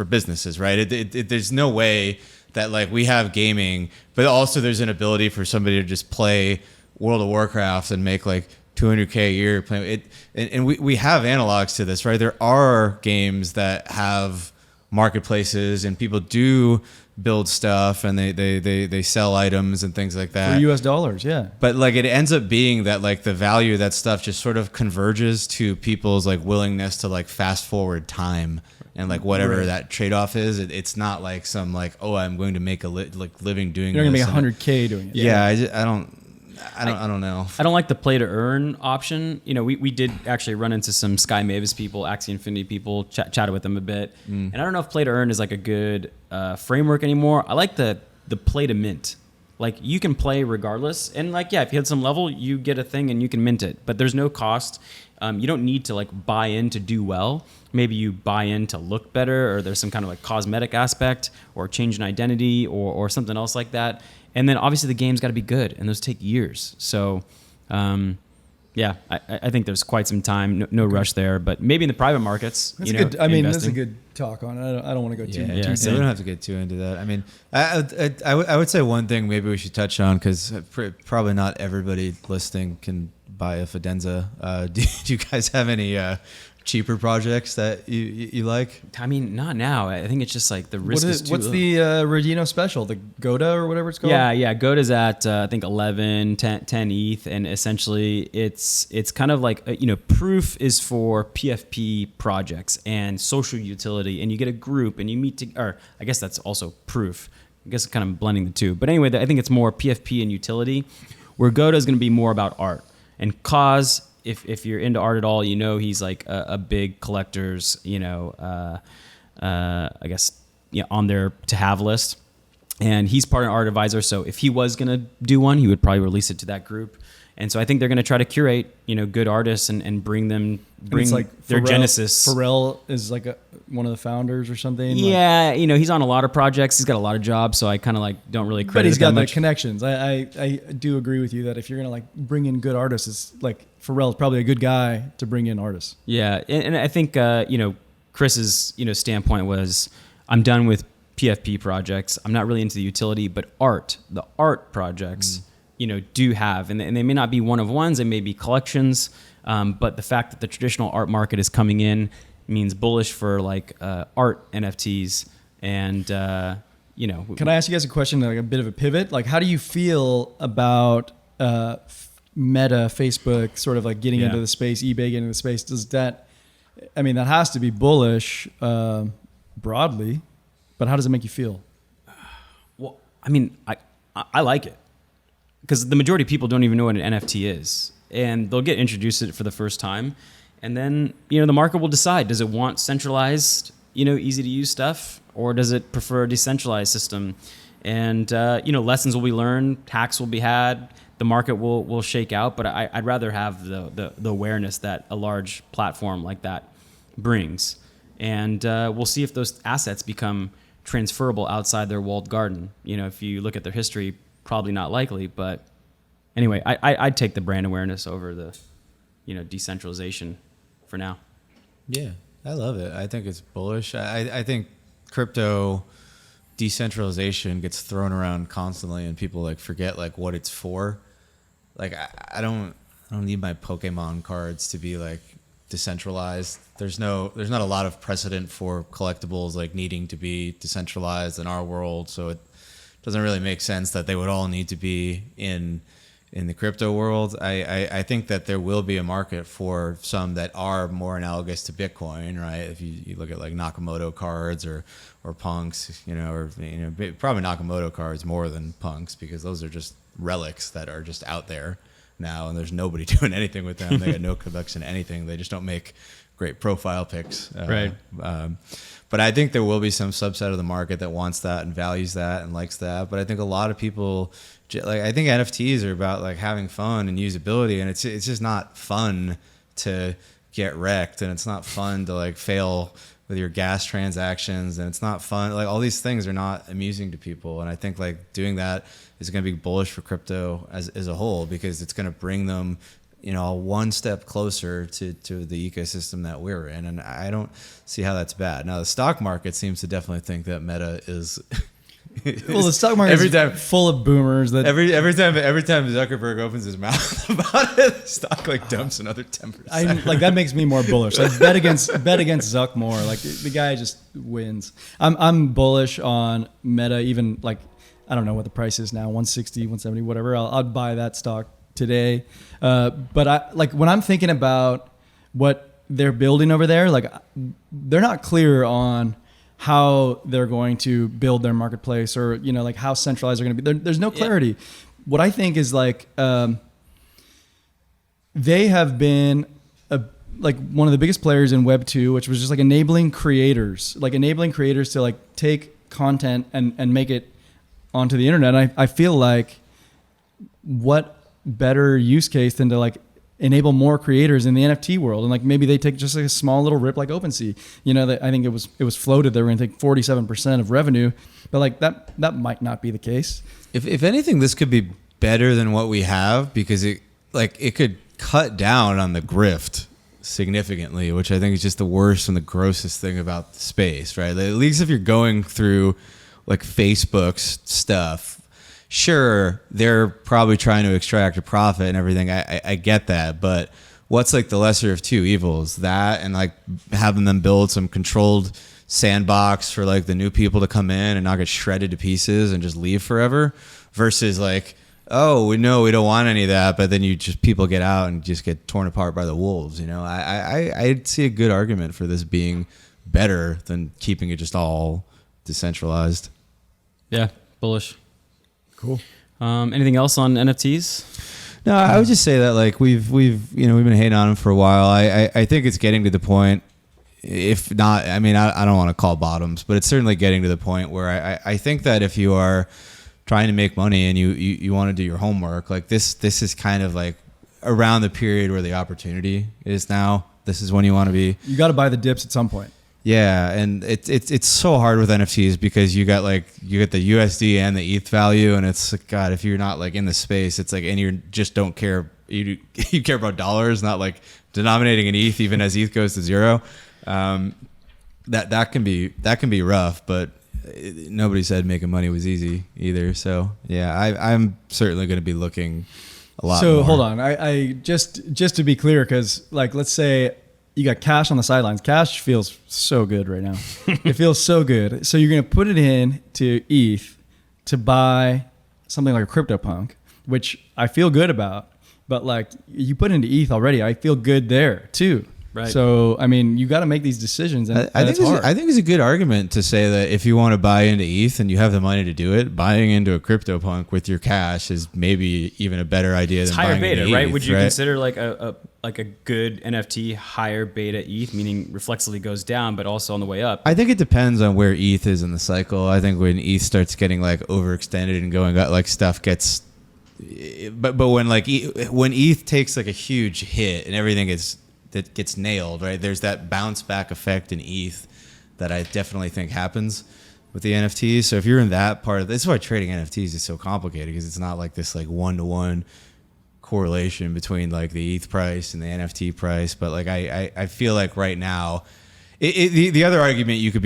businesses, right? There's no way that like we have gaming, but also there's an ability for somebody to just play World of Warcraft and make like $200K a year playing it. And we have analogs to this, right? There are games that have marketplaces and people do build stuff and they sell items and things like that For US dollars, yeah. but like it ends up being that like the value of that stuff just sort of converges to people's like willingness to like fast forward time and like whatever Right. that trade-off is. It's not like some like, oh, I'm going to make a living doing You're gonna this. make $100K doing it. Yeah, I don't know. I don't like the play to earn option. You know, we did actually run into some Sky Mavis people, Axie Infinity people, chatted with them a bit. And I don't know if play to earn is like a good framework anymore. I like the play to mint. Like you can play regardless. And like, yeah, if you hit some level, you get a thing and you can mint it, but there's no cost. You don't need to like buy in to do well. Maybe you buy in to look better, or there's some kind of like cosmetic aspect or change in identity or something else like that. And then obviously the game's got to be good, and those take years. So, yeah, I think there's quite some time, no rush there. But maybe in the private markets, That's you a know, good, I mean, that's a investing. good talk on it. I don't want to go too Yeah, too so we don't have to get too into that. I mean, I would say one thing maybe we should touch on, because probably not everybody listening can buy a Fidenza. Do you guys have any cheaper projects that you like? I mean, not now. I think it's just like the risk is too What's low. the Rodino special? The Goda or whatever it's called? Yeah. Goda's at I think 11, 10 ETH, and essentially it's kind of like proof is for PFP projects and social utility, and you get a group and you meet or I guess that's also proof. I guess kind of blending the two, but anyway, I think it's more PFP and utility, where Goda is going to be more about art and cause. If you're into art at all, he's like a big collector's I guess on their to have list. And he's part of an art advisor. So if he was going to do one, he would probably release it to that group. And so I think they're going to try to curate, good artists and bring It's like their Pharrell, genesis. Pharrell is like one of the founders or something. Yeah. He's on a lot of projects. He's got a lot of jobs. So I kind of like don't really credit But he's that got the much. connections. I do agree with you that if you're going to like bring in good artists, it's like Pharrell's probably a good guy to bring in artists. Yeah. And I think, Chris's, standpoint was, I'm done with PFP projects. I'm not really into the utility, but the art projects, do have, and they may not be one of ones, they may be collections. But the fact that the traditional art market is coming in means bullish for like art NFTs. And, Can I ask you guys a question, like a bit of a pivot? Like, how do you feel about Meta, Facebook, sort of like getting into the space, eBay getting into the space? That has to be bullish broadly, but how does it make you feel? Well, I mean, I like it, because the majority of people don't even know what an NFT is, and they'll get introduced to it for the first time, and then the market will decide: does it want centralized, easy to use stuff, or does it prefer a decentralized system? And lessons will be learned, hacks will be had, the market will shake out. But I'd rather have the awareness that a large platform like that brings, and we'll see if those assets become transferable outside their walled garden. If you look at their history, probably not likely, but anyway, I'd take the brand awareness over the, decentralization for now. Yeah, I love it. I think it's bullish. I think crypto decentralization gets thrown around constantly, and people like forget like what it's for. Like I don't need my Pokemon cards to be like decentralized. There's not a lot of precedent for collectibles like needing to be decentralized in our world, so it doesn't really make sense that they would all need to be in the crypto world. I think that there will be a market for some that are more analogous to Bitcoin, right? If you look at like Nakamoto cards or punks, probably Nakamoto cards more than punks, because those are just relics that are just out there now, and there's nobody doing anything with them. They got no collection, anything. They just don't make great profile pics. Right. But I think there will be some subset of the market that wants that and values that and likes that. But I think a lot of people, like, I think NFTs are about like having fun and usability, and it's just not fun to get wrecked, and it's not fun to like fail with your gas transactions, and it's not fun. Like all these things are not amusing to people, and I think like doing that is going to be bullish for crypto as a whole, because it's going to bring them one step closer to the ecosystem that we're in. And I don't see how that's bad. Now, the stock market seems to definitely think that Meta is Well, the stock market is full of boomers that every time Zuckerberg opens his mouth about it, the stock like dumps another 10%. like that makes me more bullish. Like bet against Zuck more. Like the guy just wins. I'm bullish on Meta. Even like I don't know what the price is now, 160, 170, whatever. I'd buy that stock today. But I like when I'm thinking about what they're building over there, like they're not clear on how they're going to build their marketplace, or like how centralized they're going to be. There's no clarity. Yeah. What I think is like they have been like one of the biggest players in Web 2, which was just like enabling creators to like take content and make it onto the internet. And I feel like what better use case than to like enable more creators in the NFT world, and like maybe they take just like a small little rip like OpenSea. I think it was floated they were going to take 47% of revenue, but like that might not be the case. If anything, this could be better than what we have, because it could cut down on the grift significantly, which I think is just the worst and the grossest thing about the space, right? Like, at least if you're going through like Facebook's stuff, sure, they're probably trying to extract a profit and everything. I get that, but what's like the lesser of two evils? That and like having them build some controlled sandbox for like the new people to come in and not get shredded to pieces and just leave forever, versus like, oh, we know we don't want any of that, but then people get out and just get torn apart by the wolves. I see a good argument for this being better than keeping it just all decentralized. Yeah, bullish. Cool. Anything else on NFTs? No, I would just say that like we've been hating on them for a while. I think it's getting to the point, if not, I mean, I don't want to call bottoms, but it's certainly getting to the point where I think that if you are trying to make money and you want to do your homework, like this is kind of like around the period where the opportunity is now. This is when you want to be. You got to buy the dips at some point. Yeah, and it's so hard with NFTs because you got the USD and the ETH value, and it's like, God, if you're not like in the space, it's like, and you just don't care, you care about dollars, not like denominating in ETH even as ETH goes to zero. That can be rough, but nobody said making money was easy either. So yeah, I'm certainly going to be looking a lot. So more. hold on, I just to be clear, because like let's say you got cash on the sidelines. Cash feels so good right now. It feels so good. So you're going to put it in to ETH to buy something like a CryptoPunk, which I feel good about. But like you put into ETH already, I feel good there too. Right. So I mean, you got to make these decisions, and I think it's a good argument to say that if you want to buy into ETH and you have the money to do it, buying into a CryptoPunk with your cash is maybe even a better idea than higher buying beta, into right? ETH, Would you consider like a good NFT higher beta ETH, meaning reflexively goes down, but also on the way up? I think it depends on where ETH is in the cycle. I think when ETH starts getting like overextended and going up, like stuff gets, but when when ETH takes like a huge hit and everything that gets nailed, right? There's that bounce back effect in ETH that I definitely think happens with the NFTs. So if you're in that part of this, is why trading NFTs is so complicated, because it's not like this like one-to-one correlation between like the ETH price and the NFT price. But like I feel like right now, the other argument you could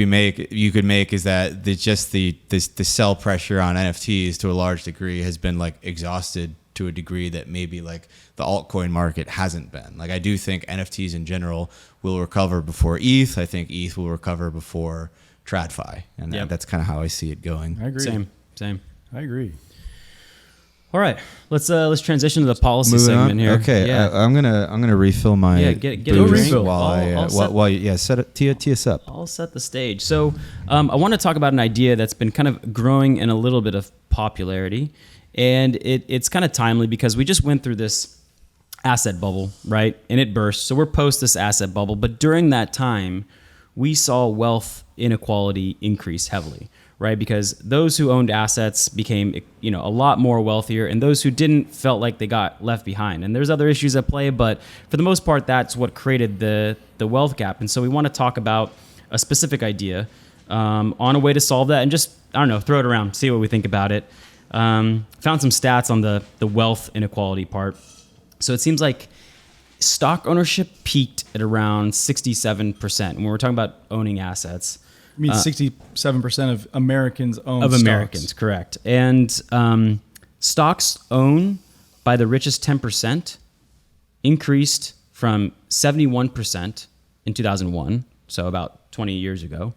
make is that the sell pressure on NFTs to a large degree has been like exhausted to a degree that maybe like the altcoin market hasn't been. Like I do think NFTs in general will recover before ETH. I think ETH will recover before TradFi, and that's kind of how I see it going. I agree. Same. I agree. All right, let's transition to the policy segment here. Okay, yeah. I'm gonna refill my get booze a refill while tee us up. I'll set the stage. So I want to talk about an idea that's been kind of growing in a little bit of popularity, and it's kind of timely because we just went through this asset bubble, right? And it burst. So we're post this asset bubble, but during that time, we saw wealth inequality increase heavily, right? Because those who owned assets became, a lot more wealthier, and those who didn't felt like they got left behind. And there's other issues at play, but for the most part, that's what created the wealth gap. And so we want to talk about a specific idea on a way to solve that, and just, throw it around, see what we think about it. Found some stats on the wealth inequality part. So it seems like stock ownership peaked at around 67%. When we're talking about owning assets, I mean, 67% of Americans own of stocks. Americans, correct. And stocks owned by the richest 10% increased from 71% in 2001, so about 20 years ago,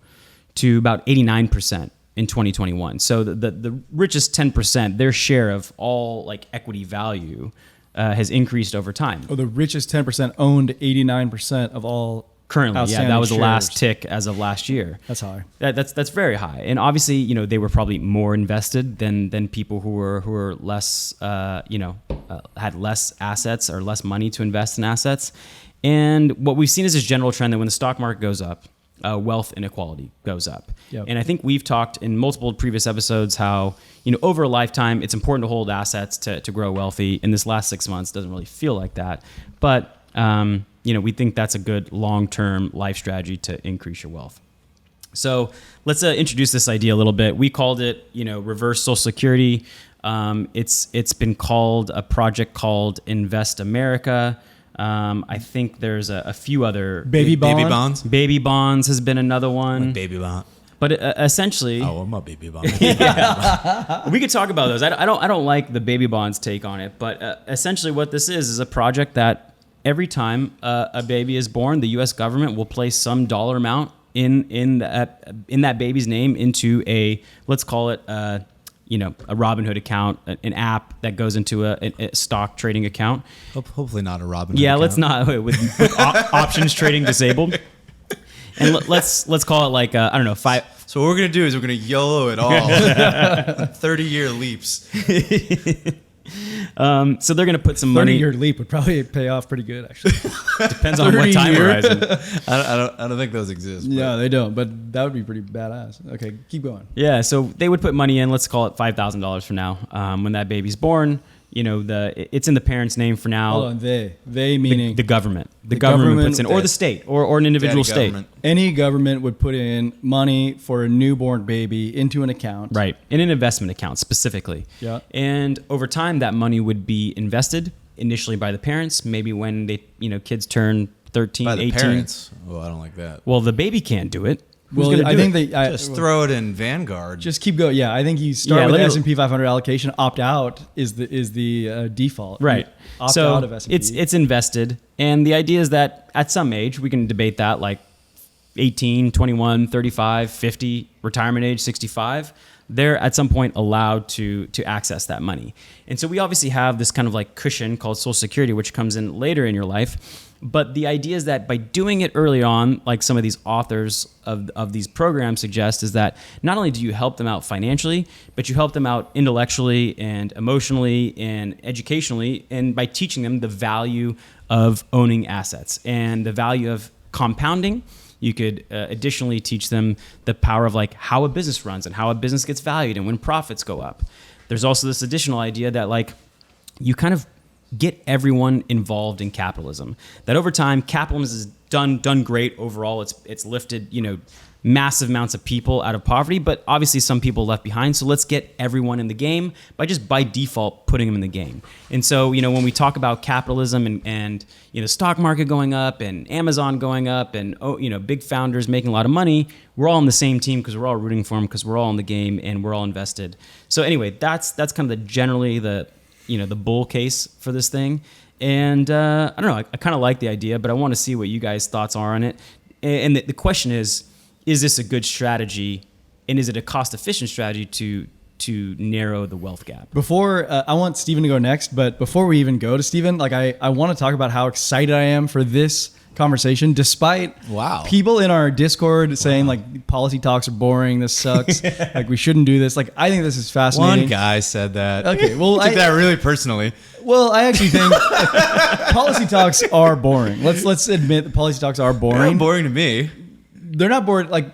to about 89% in 2021. So the richest 10%, their share of all like equity value has increased over time. Oh, the richest 10% owned 89% of all Currently, outstanding that was the last shares. tick as of last year. That's high. That's very high, and obviously, they were probably more invested than people who were less, had less assets or less money to invest in assets. And what we've seen is this general trend that when the stock market goes up, wealth inequality goes up. Yep. And I think we've talked in multiple previous episodes how over a lifetime it's important to hold assets to grow wealthy. In this last 6 months, doesn't really feel like that, but we think that's a good long-term life strategy to increase your wealth. So let's introduce this idea a little bit. We called it, reverse Social Security. It's been called a project called Invest America. I think there's a few other Baby bonds. Baby bonds has been another one. Baby bond. But essentially, I'm a baby bond. we could talk about those. I don't like the baby bonds take on it, but essentially what this is a project that every time a baby is born, the U.S. government will place some dollar amount in that baby's name into let's call it a Robinhood account, an app that goes into a stock trading account. Hopefully not a Robinhood. Yeah, account. let's not with options trading disabled. And let's call it like I don't know, 5. So what we're gonna do is we're gonna YOLO it all, 30-year leaps. So they're gonna put some money. 30-year leap would probably pay off pretty good, actually. Depends on what time 30-year. horizon. I don't think those exist. But. Yeah, they don't, but that would be pretty badass. Okay, keep going. Yeah, so they would put money in. Let's call it $5,000 for now. When that baby's born, it's in the parent's name for now. Hold on, they meaning the government. The government puts in, or the state, or an individual Daddy state. government. any government would put in money for a newborn baby into an account. Right, in an investment account specifically. Yeah. And over time, that money would be invested initially by the parents. Maybe when kids turn 13, By the 18. parents. Oh, I don't like that. Well, the baby can't do it. Who's Well, gonna I do think it? Just throw it in Vanguard. just keep going. Yeah, I think you start Yeah, with let me- S&P 500 allocation. Opt out is the default. Right. You opt So out of S&P. it's invested. And the idea is that at some age, we can debate that like 18, 21, 35, 50, retirement age 65. They're at some point allowed to access that money. And so we obviously have this kind of like cushion called Social Security, which comes in later in your life. But the idea is that by doing it early on, like some of these authors of these programs suggest, is that not only do you help them out financially, but you help them out intellectually and emotionally and educationally, and by teaching them the value of owning assets and the value of compounding. You could additionally teach them the power of like how a business runs and how a business gets valued and when profits go up. There's also this additional idea that like you kind of get everyone involved in capitalism. That over time, capitalism has done great overall. It's lifted massive amounts of people out of poverty, but obviously some people left behind. So let's get everyone in the game by default putting them in the game. And so when we talk about capitalism and stock market going up and Amazon going up and big founders making a lot of money, we're all on the same team because we're all rooting for them because we're all in the game and we're all invested. So anyway, that's kind of the bull case for this thing. And I don't know, I kind of like the idea, but I want to see what you guys' thoughts are on it. And the question is this a good strategy, and is it a cost-efficient strategy to narrow the wealth gap? Before I want Stephen to go next, but before we even go to Stephen, like I want to talk about how excited I am for this conversation, despite people in our Discord saying like policy talks are boring, this sucks, like we shouldn't do this. Like I think this is fascinating. One guy said that. Okay, well, I took that really personally. Well, I actually think policy talks are boring. Let's admit that policy talks are They're boring. not boring to me. They're not boring. Like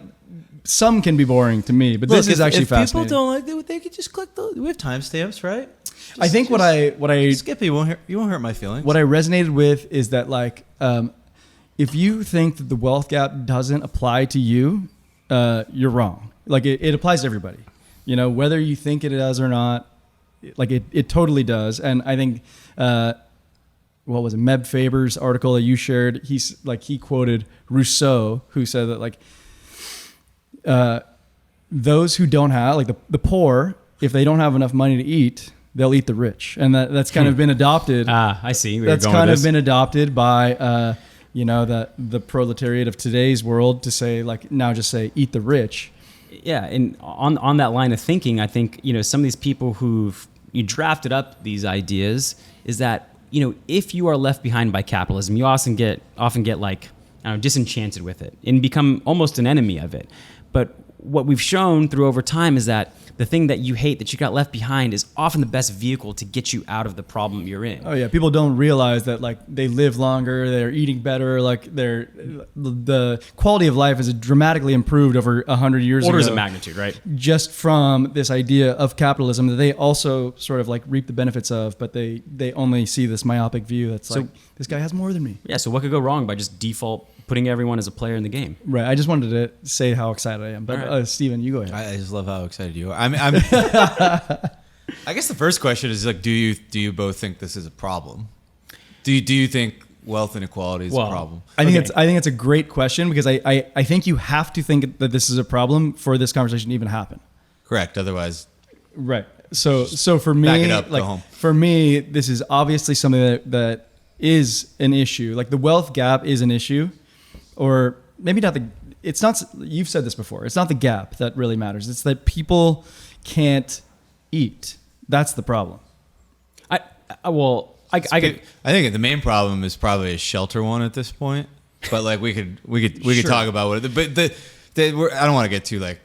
some can be boring to me, but this is actually fascinating. If people don't like it, they could just click we have timestamps, right? I think what I skip it. You won't hurt my feelings. What I resonated with is that like if you think that the wealth gap doesn't apply to you, you're wrong. Like it applies to everybody. Whether you think it does or not, like it totally does. And I think what was it, Meb Faber's article that you shared, he quoted Rousseau, who said that like those who don't have, like the poor, if they don't have enough money to eat, they'll eat the rich, and that's kind of been adopted. I see. That's kind of been adopted by the proletariat of today's world to say, like, now just say eat the rich. Yeah, and on that line of thinking, I think some of these people who've drafted up these ideas is that if you are left behind by capitalism, you often get like disenchanted with it and become almost an enemy of it. But what we've shown through over time is that the thing that you hate, that you got left behind, is often the best vehicle to get you out of the problem you're in. Oh yeah, people don't realize that, like, they live longer, they're eating better, like the quality of life is dramatically improved over 100 years Orders ago. of magnitude, right? Just from this idea of capitalism that they also sort of like reap the benefits of, but they only see this myopic view that's like, this guy has more than me. Yeah, so what could go wrong by just default putting everyone as a player in the game? Right. I just wanted to say how excited I am. But right. Steven, you go ahead. I just love how excited you are. I'm I guess the first question is, like, do you both think this is a problem? Do you think wealth inequality is a problem? I think it's a great question, because I think you have to think that this is a problem for this conversation to even happen. Correct. Otherwise, right. So for me, back it up, go home. For me, this is obviously something that is an issue. Like, the wealth gap is an issue, or maybe not it's not, you've said this before, it's not the gap that really matters. It's that people can't eat. That's the problem. I think the main problem is probably a shelter one at this point. But like we could Sure. talk about what it, but I don't want to get too like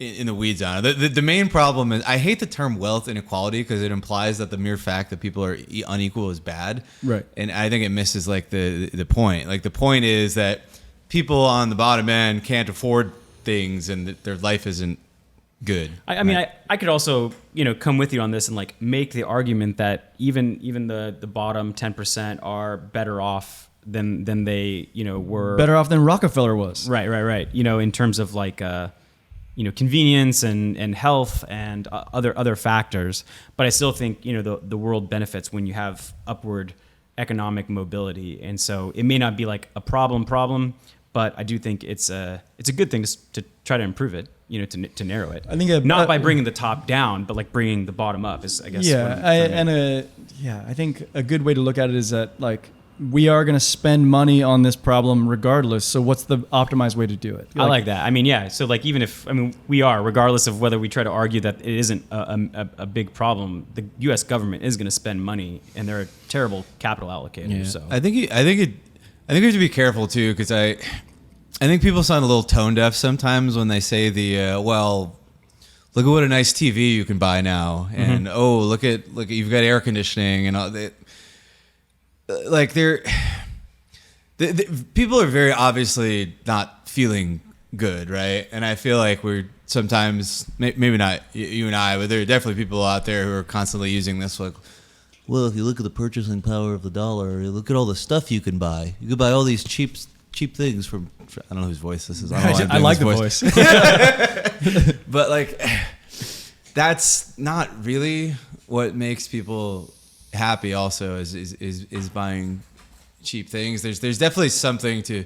in the weeds on it. The main problem is, I hate the term wealth inequality because it implies that the mere fact that people are unequal is bad. Right. And I think it misses like the point. Like, the point is that people on the bottom end can't afford things and that their life isn't good. I mean, I could also come with you on this and like make the argument that even the bottom 10% are better off than they were. Better off than Rockefeller was. Right. In terms of like convenience and health and other factors. But I still think the world benefits when you have upward economic mobility, and so it may not be like a problem, but I do think it's a good thing to try to improve it. To narrow it. I think not by bringing the top down, but like bringing the bottom up is, I guess. I think a good way to look at it is that, like, we are going to spend money on this problem regardless. So what's the optimized way to do it? I like that. I mean, yeah. So like, even if we are, regardless of whether we try to argue that it isn't a big problem, the U.S. government is going to spend money, and they're a terrible capital allocator. Yeah. So I think we have to be careful too, because I think people sound a little tone deaf sometimes when they say look at what a nice TV you can buy now, and look at you've got air conditioning and all that. Like, people are very obviously not feeling good, right? And I feel like we're sometimes, maybe not you and I, but there are definitely people out there who are constantly using this, like, well, if you look at the purchasing power of the dollar, you look at all the stuff you can buy. You can buy all these cheap things from, I don't know whose voice this is. I like the voice. But like, that's not really what makes people happy. Also, is buying cheap things. There's definitely something to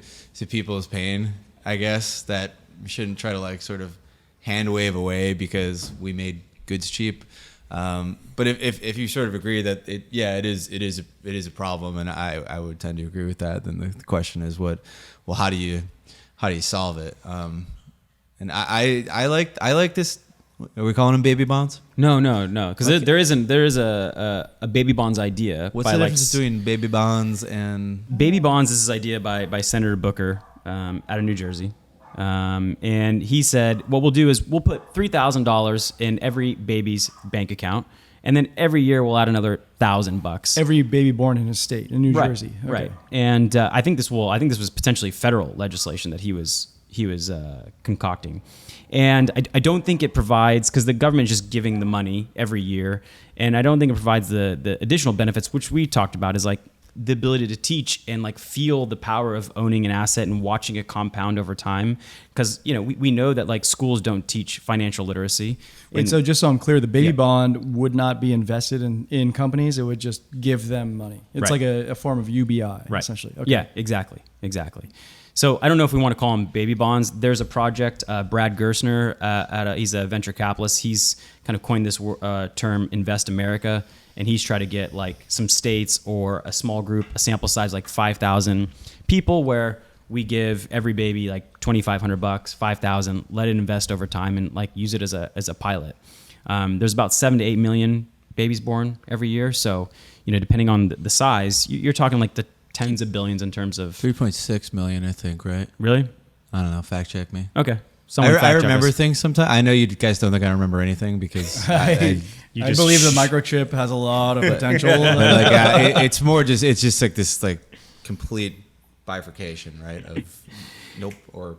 people's pain, I guess, that we shouldn't try to like sort of hand wave away because we made goods cheap. But if you sort of agree that it is a problem, and I would tend to agree with that, then the question is how do you solve it? And I like this. Are we calling them baby bonds? No, because there is a baby bonds idea. What's the difference between baby bonds and baby bonds? Is this idea by Senator Booker out of New Jersey. And he said, what we'll do is we'll put $3,000 in every baby's bank account, and then every year we'll add another $1,000. Every baby born in his state, in New Jersey. Okay. Right. And I think this was potentially federal legislation that he was concocting. And I don't think it provides, because the government is just giving the money every year, and I don't think it provides the additional benefits, which we talked about, is like the ability to teach and like feel the power of owning an asset and watching it compound over time. Because we know that like schools don't teach financial literacy. Wait, so just so I'm clear, the baby bond would not be invested in companies. It would just give them money. It's like a form of UBI, essentially. Okay. Yeah, exactly. exactly. So I don't know if we want to call them baby bonds. There's a project, Brad Gerstner, he's a venture capitalist. He's kind of coined this term, Invest America, and he's tried to get like some states or a small group, a sample size like 5,000 people, where we give every baby like $2,500, 5,000, let it invest over time, and like use it as a pilot. There's about 7 to 8 million babies born every year. So, depending on the size, you're talking like the tens of billions in terms of 3.6 million, I think, right? Really? I don't know. Fact check me. Okay. I remember things sometimes. I know you guys don't think I remember anything because I believe the microchip has a lot of potential. It's just like this like complete bifurcation, right? Of nope or.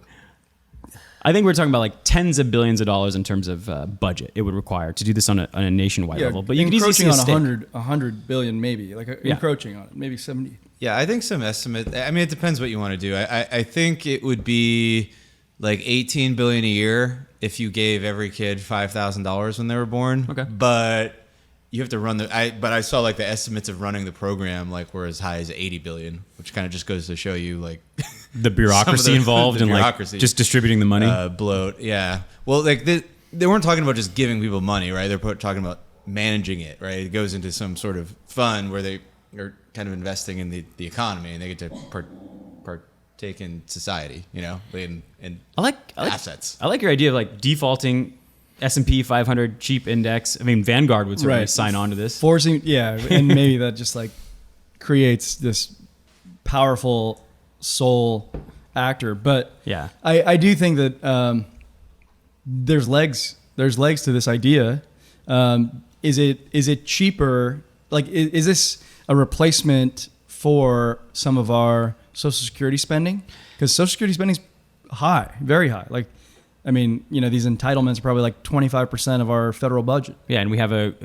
I think we're talking about like tens of billions of dollars in terms of budget it would require to do this on a nationwide level. But you could easily see on 100 billion, maybe encroaching on it, maybe 70. Yeah, I think some estimate. I mean, it depends what you want to do. I think it would be like 18 billion a year if you gave every kid $5,000 when they were born. Okay, but you have to run but I saw like the estimates of running the program like were as high as 80 billion, which kind of just goes to show you like the bureaucracy involved in like just distributing the money. Bloat. Yeah. Well, like they weren't talking about just giving people money, right? They're talking about managing it, right? It goes into some sort of fund where they are kind of investing in the economy and they get to partake in society, in I like assets. I like your idea of like defaulting S&P 500 cheap index. I mean, Vanguard would certainly sign on to this. Forcing, and maybe that just like creates this powerful soul actor. But yeah, I do think that there's legs to this idea. Is it cheaper? Like, is this a replacement for some of our Social Security spending? Because Social Security spending is high, very high. Like, I mean, these entitlements are probably like 25% of our federal budget. Yeah, and we have a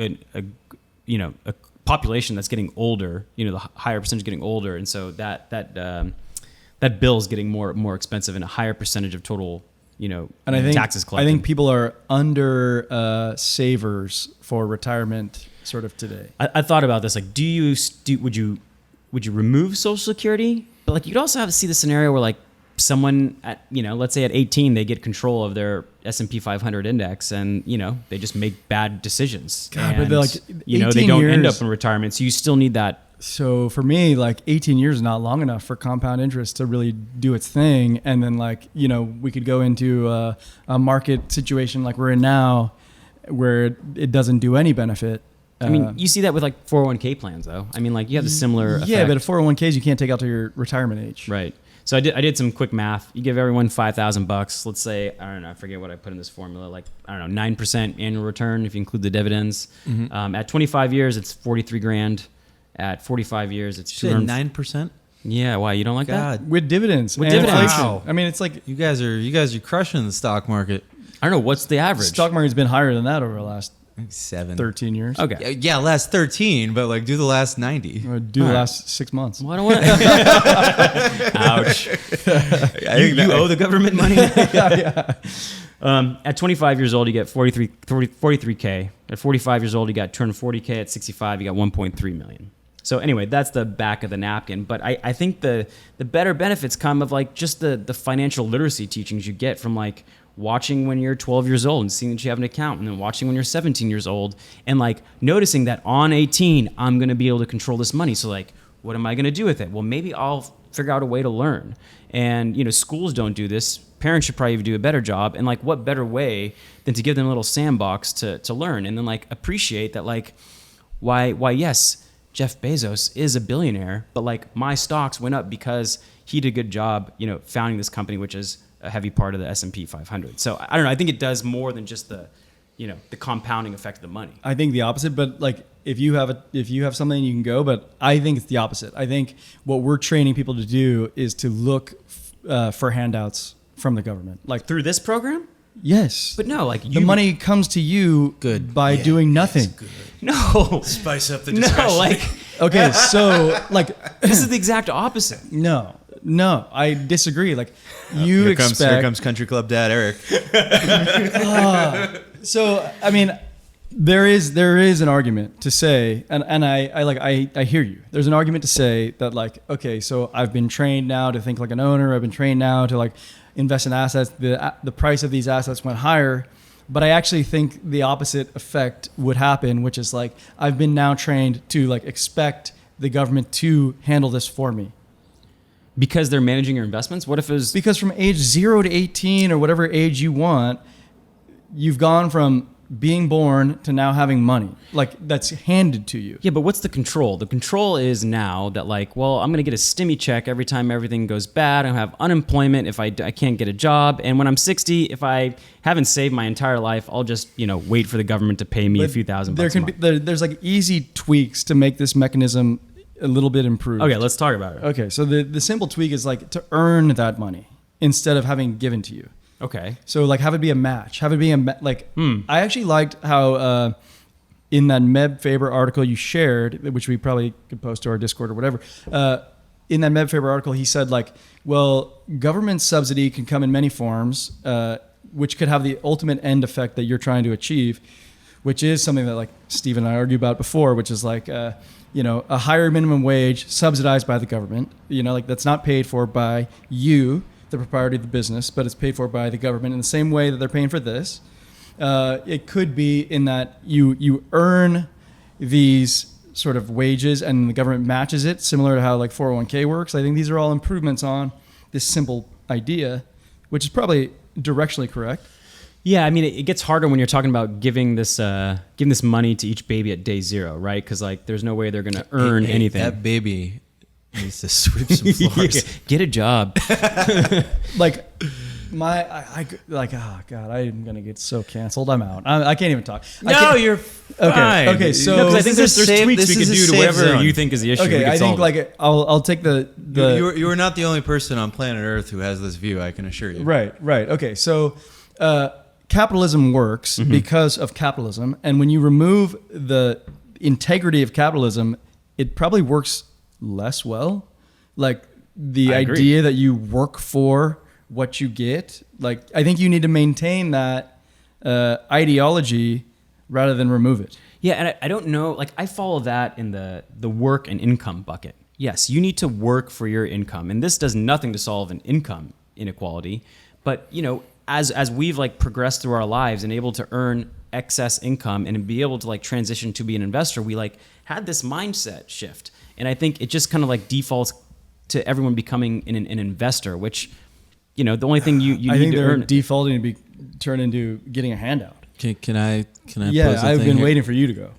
population that's getting older. The higher percentage getting older, and so that bill is getting more expensive, and a higher percentage of total and I think taxes collected. I think people are under savers for retirement sort of today. I thought about this. Like, would you remove Social Security? But like, you'd also have to see the scenario where like someone at let's say at 18 they get control of their S&P 500 index and they just make bad decisions. God, and, but like they don't end up in retirement. So you still need that. So for me, like 18 years is not long enough for compound interest to really do its thing. And then like, we could go into a market situation like we're in now where it doesn't do any benefit. I mean, you see that with like 401k plans though. I mean, like you have the similar effect. Yeah, but at 401ks, you can't take out to your retirement age. Right. So I did some quick math. You give everyone $5,000. Let's say, I don't know, I forget what I put in this formula. Like, I don't know, 9% annual return if you include the dividends. Mm-hmm. At 25 years, it's 43 grand. At 45 years, it's 9%. Yeah, why you don't like that? With dividends. With dividends. Wow. I mean, it's like you guys are crushing the stock market. I don't know what's the average. Stock market's been higher than that over the last 13 years. Okay. Yeah, last 13, but like do the last 90. Or do the last 6 months. Well, I don't want to. Ouch. You owe the government money. Yeah. At 25 years old, you get 43K. At 45 years old, you got turned 40K. At 65, you got 1.3 million. So anyway, that's the back of the napkin. But I think the better benefits come of like just the financial literacy teachings you get from like watching when you're 12 years old and seeing that you have an account, and then watching when you're 17 years old and like noticing that on 18, I'm going to be able to control this money. So like, what am I going to do with it? Well, maybe I'll figure out a way to learn. And, schools don't do this. Parents should probably do a better job. And like, what better way than to give them a little sandbox to learn and then like appreciate that, like, why, yes, Jeff Bezos is a billionaire, but like my stocks went up because he did a good job, founding this company, which is a heavy part of the S&P 500. So I don't know. I think it does more than just the compounding effect of the money. I think the opposite, but like if you have something, you can go. But I think it's the opposite. I think what we're training people to do is to look for handouts from the government, like through this program. Yes, but no, like the money comes to you by doing nothing. No, spice up the discussion. No, like okay, so like this is the exact opposite. No, I disagree. Like here comes Country Club Dad Eric. So I mean, There is an argument to say, and I hear you. There's an argument to say that like, okay, so I've been trained now to think like an owner. I've been trained now to like invest in assets. The price of these assets went higher, but I actually think the opposite effect would happen, which is like I've been now trained to like expect the government to handle this for me. Because they're managing your investments? What if it was... Because from age 0 to 18 or whatever age you want, you've gone from being born to now having money. Like, that's handed to you. Yeah, but what's the control? The control is now that like, well, I'm going to get a stimmy check every time everything goes bad. I have unemployment if I can't get a job. And when I'm 60, if I haven't saved my entire life, I'll just, wait for the government to pay me a few $1,000 a month. There's like easy tweaks to make this mechanism a little bit improved. Okay, let's talk about it. Okay, so the simple tweak is like to earn that money instead of having given to you. Okay. So like have it be a match. Have it be I actually liked how in that Meb Faber article you shared, which we probably could post to our Discord or whatever. In that Meb Faber article, he said like, well, government subsidy can come in many forms, which could have the ultimate end effect that you're trying to achieve, which is something that like Steve and I argued about before, which is like, a higher minimum wage subsidized by the government, like that's not paid for by you, the proprietor of the business, but it's paid for by the government in the same way that they're paying for this. It could be in that you earn these sort of wages and the government matches it, similar to how like 401k works. I think these are all improvements on this simple idea, which is probably directionally correct. Yeah, I mean, it gets harder when you're talking about giving this money to each baby at day 0, right? Because like, there's no way they're going to earn anything. That baby needs to sweep some floors. Get a job. Like oh God, I'm gonna get so canceled. I'm out. I can't even talk. No, you're fine. Okay, so because I think there's tweaks we could do to whatever zone. you think is the issue. Okay, I think like I'll take the You are not the only person on planet Earth who has this view. I can assure you. Right. Okay, so capitalism works because of capitalism, and when you remove the integrity of capitalism, it probably works less well. Like the idea that you work for what you get, like I think you need to maintain that ideology rather than remove it. Yeah, and I don't know, like I follow that in the work and income bucket. Yes, you need to work for your income, and this does nothing to solve an income inequality, but as we've like progressed through our lives and able to earn excess income and be able to like transition to be an investor, we like had this mindset shift. And I think it just kind of like defaults to everyone becoming an investor, which, the only thing you need to earn. Defaulting to be turned into getting a handout. Can I? Yeah, pose a I've thing been here? waiting for you to go.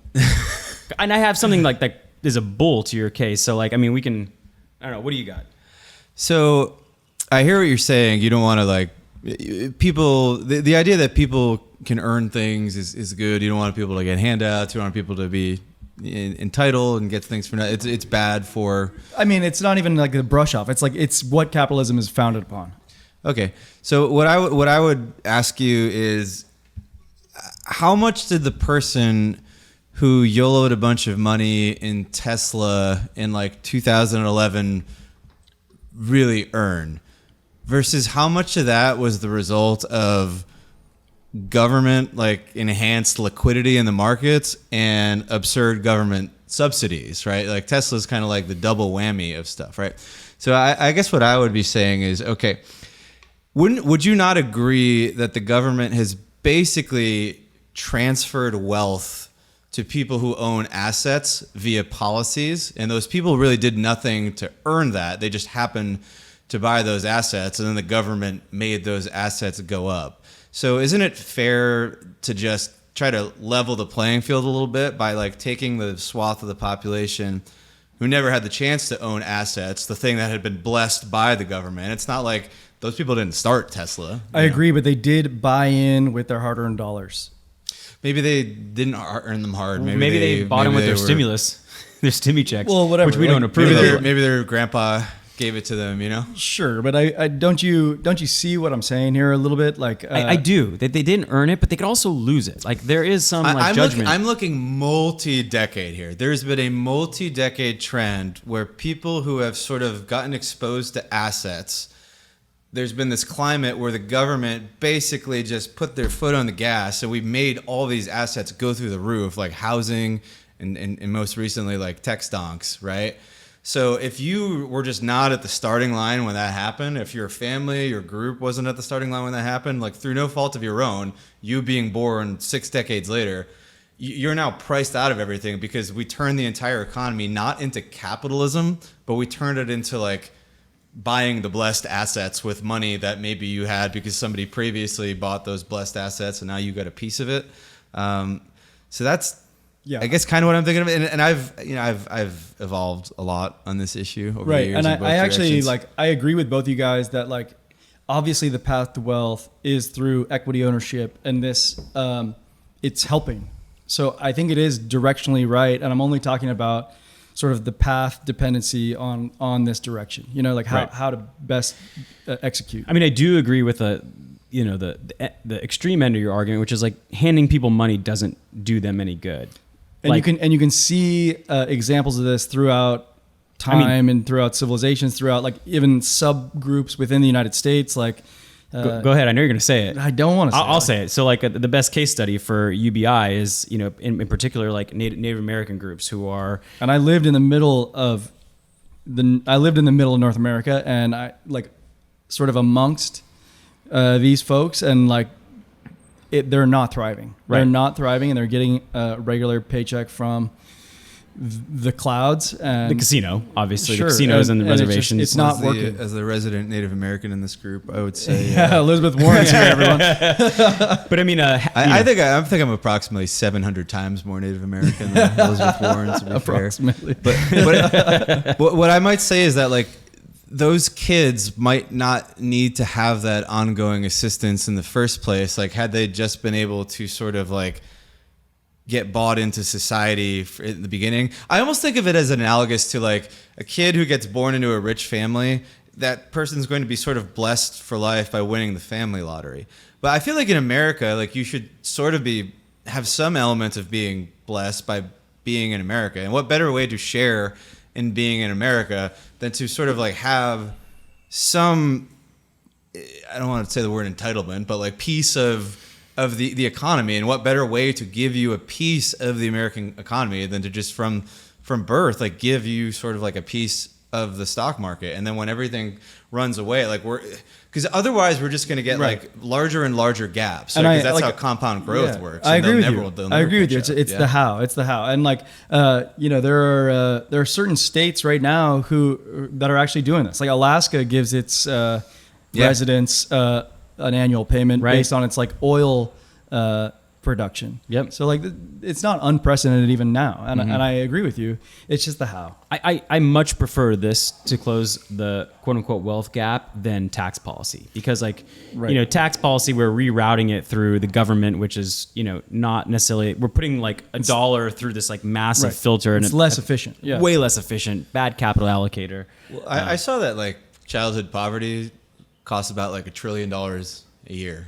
And I have something like that is a bull to your case. So like, I mean, we can, I don't know. What do you got? So I hear what you're saying. You don't want to like people. The idea that people can earn things is good. You don't want people to get handouts. You want people to be entitled and get things for nothing. It's bad for. I mean, it's not even like a brush off. It's what capitalism is founded upon. Okay, so what I would ask you is, how much did the person who YOLO'd a bunch of money in Tesla in like 2011 really earn, versus how much of that was the result of government like enhanced liquidity in the markets and absurd government subsidies, right? Like Tesla's kind of like the double whammy of stuff, right? So I guess what I would be saying is, okay, would you not agree that the government has basically transferred wealth to people who own assets via policies, and those people really did nothing to earn that? They just happened to buy those assets, and then the government made those assets go up. So isn't it fair to just try to level the playing field a little bit by like taking the swath of the population who never had the chance to own assets, the thing that had been blessed by the government? It's not like those people didn't start Tesla. I agree, but they did buy in with their hard-earned dollars. Maybe they didn't earn them hard. Maybe they bought them with their stimulus, their stimmy checks, well, whatever, which we don't approve of. Maybe their grandpa gave it to them, Sure, but I don't you see what I'm saying here a little bit? Like I do. They didn't earn it, but they could also lose it. Like there is some judgment. I'm looking multi-decade here. There's been a multi-decade trend where people who have sort of gotten exposed to assets there's been this climate where the government basically just put their foot on the gas. So we made all these assets go through the roof, like housing and most recently like tech stonks, right? So if you were just not at the starting line when that happened, if your family, your group wasn't at the starting line when that happened, like through no fault of your own, you being born 6 decades later, you're now priced out of everything because we turned the entire economy not into capitalism, but we turned it into like buying the blessed assets with money that maybe you had because somebody previously bought those blessed assets and now you got a piece of it. So that's, I guess, kind of what I'm thinking of. And I've evolved a lot on this issue over the years. And I actually I agree with both you guys that like, obviously the path to wealth is through equity ownership, and this, it's helping. So I think it is directionally right. And I'm only talking about sort of the path dependency on this direction, like how to best execute. I mean, I do agree with the extreme end of your argument, which is like handing people money doesn't do them any good. And you can see examples of this throughout time and throughout civilizations, throughout like even subgroups within the United States, like. Go ahead. I know you're going to say it. I don't want to say it. I'll say it. So like the best case study for UBI is, in particular, like Native American groups who are. And I lived in the middle of North America, and I like sort of amongst these folks, and like they're not thriving. Right. They're not thriving, and they're getting a regular paycheck from the clouds and the casino, obviously. Sure. The casinos and the reservations. It's not working. As the resident Native American in this group, I would say. Elizabeth Warren's here, everyone. But I mean, I think I'm approximately 700 times more Native American than Elizabeth Warren, to be approximately. Fair. But what I might say is that like those kids might not need to have that ongoing assistance in the first place. Like had they just been able to sort of like get bought into society in the beginning. I almost think of it as analogous to like a kid who gets born into a rich family. That person's going to be sort of blessed for life by winning the family lottery. But I feel like in America, like you should sort of have some element of being blessed by being in America. And what better way to share in being in America than to sort of like have some, I don't want to say the word entitlement, but like piece of the economy. And what better way to give you a piece of the American economy than to just from birth, like give you sort of like a piece of the stock market. And then when everything runs away, like because otherwise we're just going to get like larger and larger gaps. Because that's how compound growth works. I agree with you. I agree with you. It's the how. It's the how. And like, there are certain states right now that are actually doing this. Like Alaska gives its residents an annual payment based on its like oil production. Yep. So like it's not unprecedented even now, and I agree with you. It's just the how. I much prefer this to close the quote unquote wealth gap than tax policy, because like tax policy, we're rerouting it through the government, which is not necessarily, we're putting like a dollar through this like massive filter, and it's less efficient. Yeah. Way less efficient. Bad capital allocator. Well, I saw that like childhood poverty costs about like $1 trillion a year.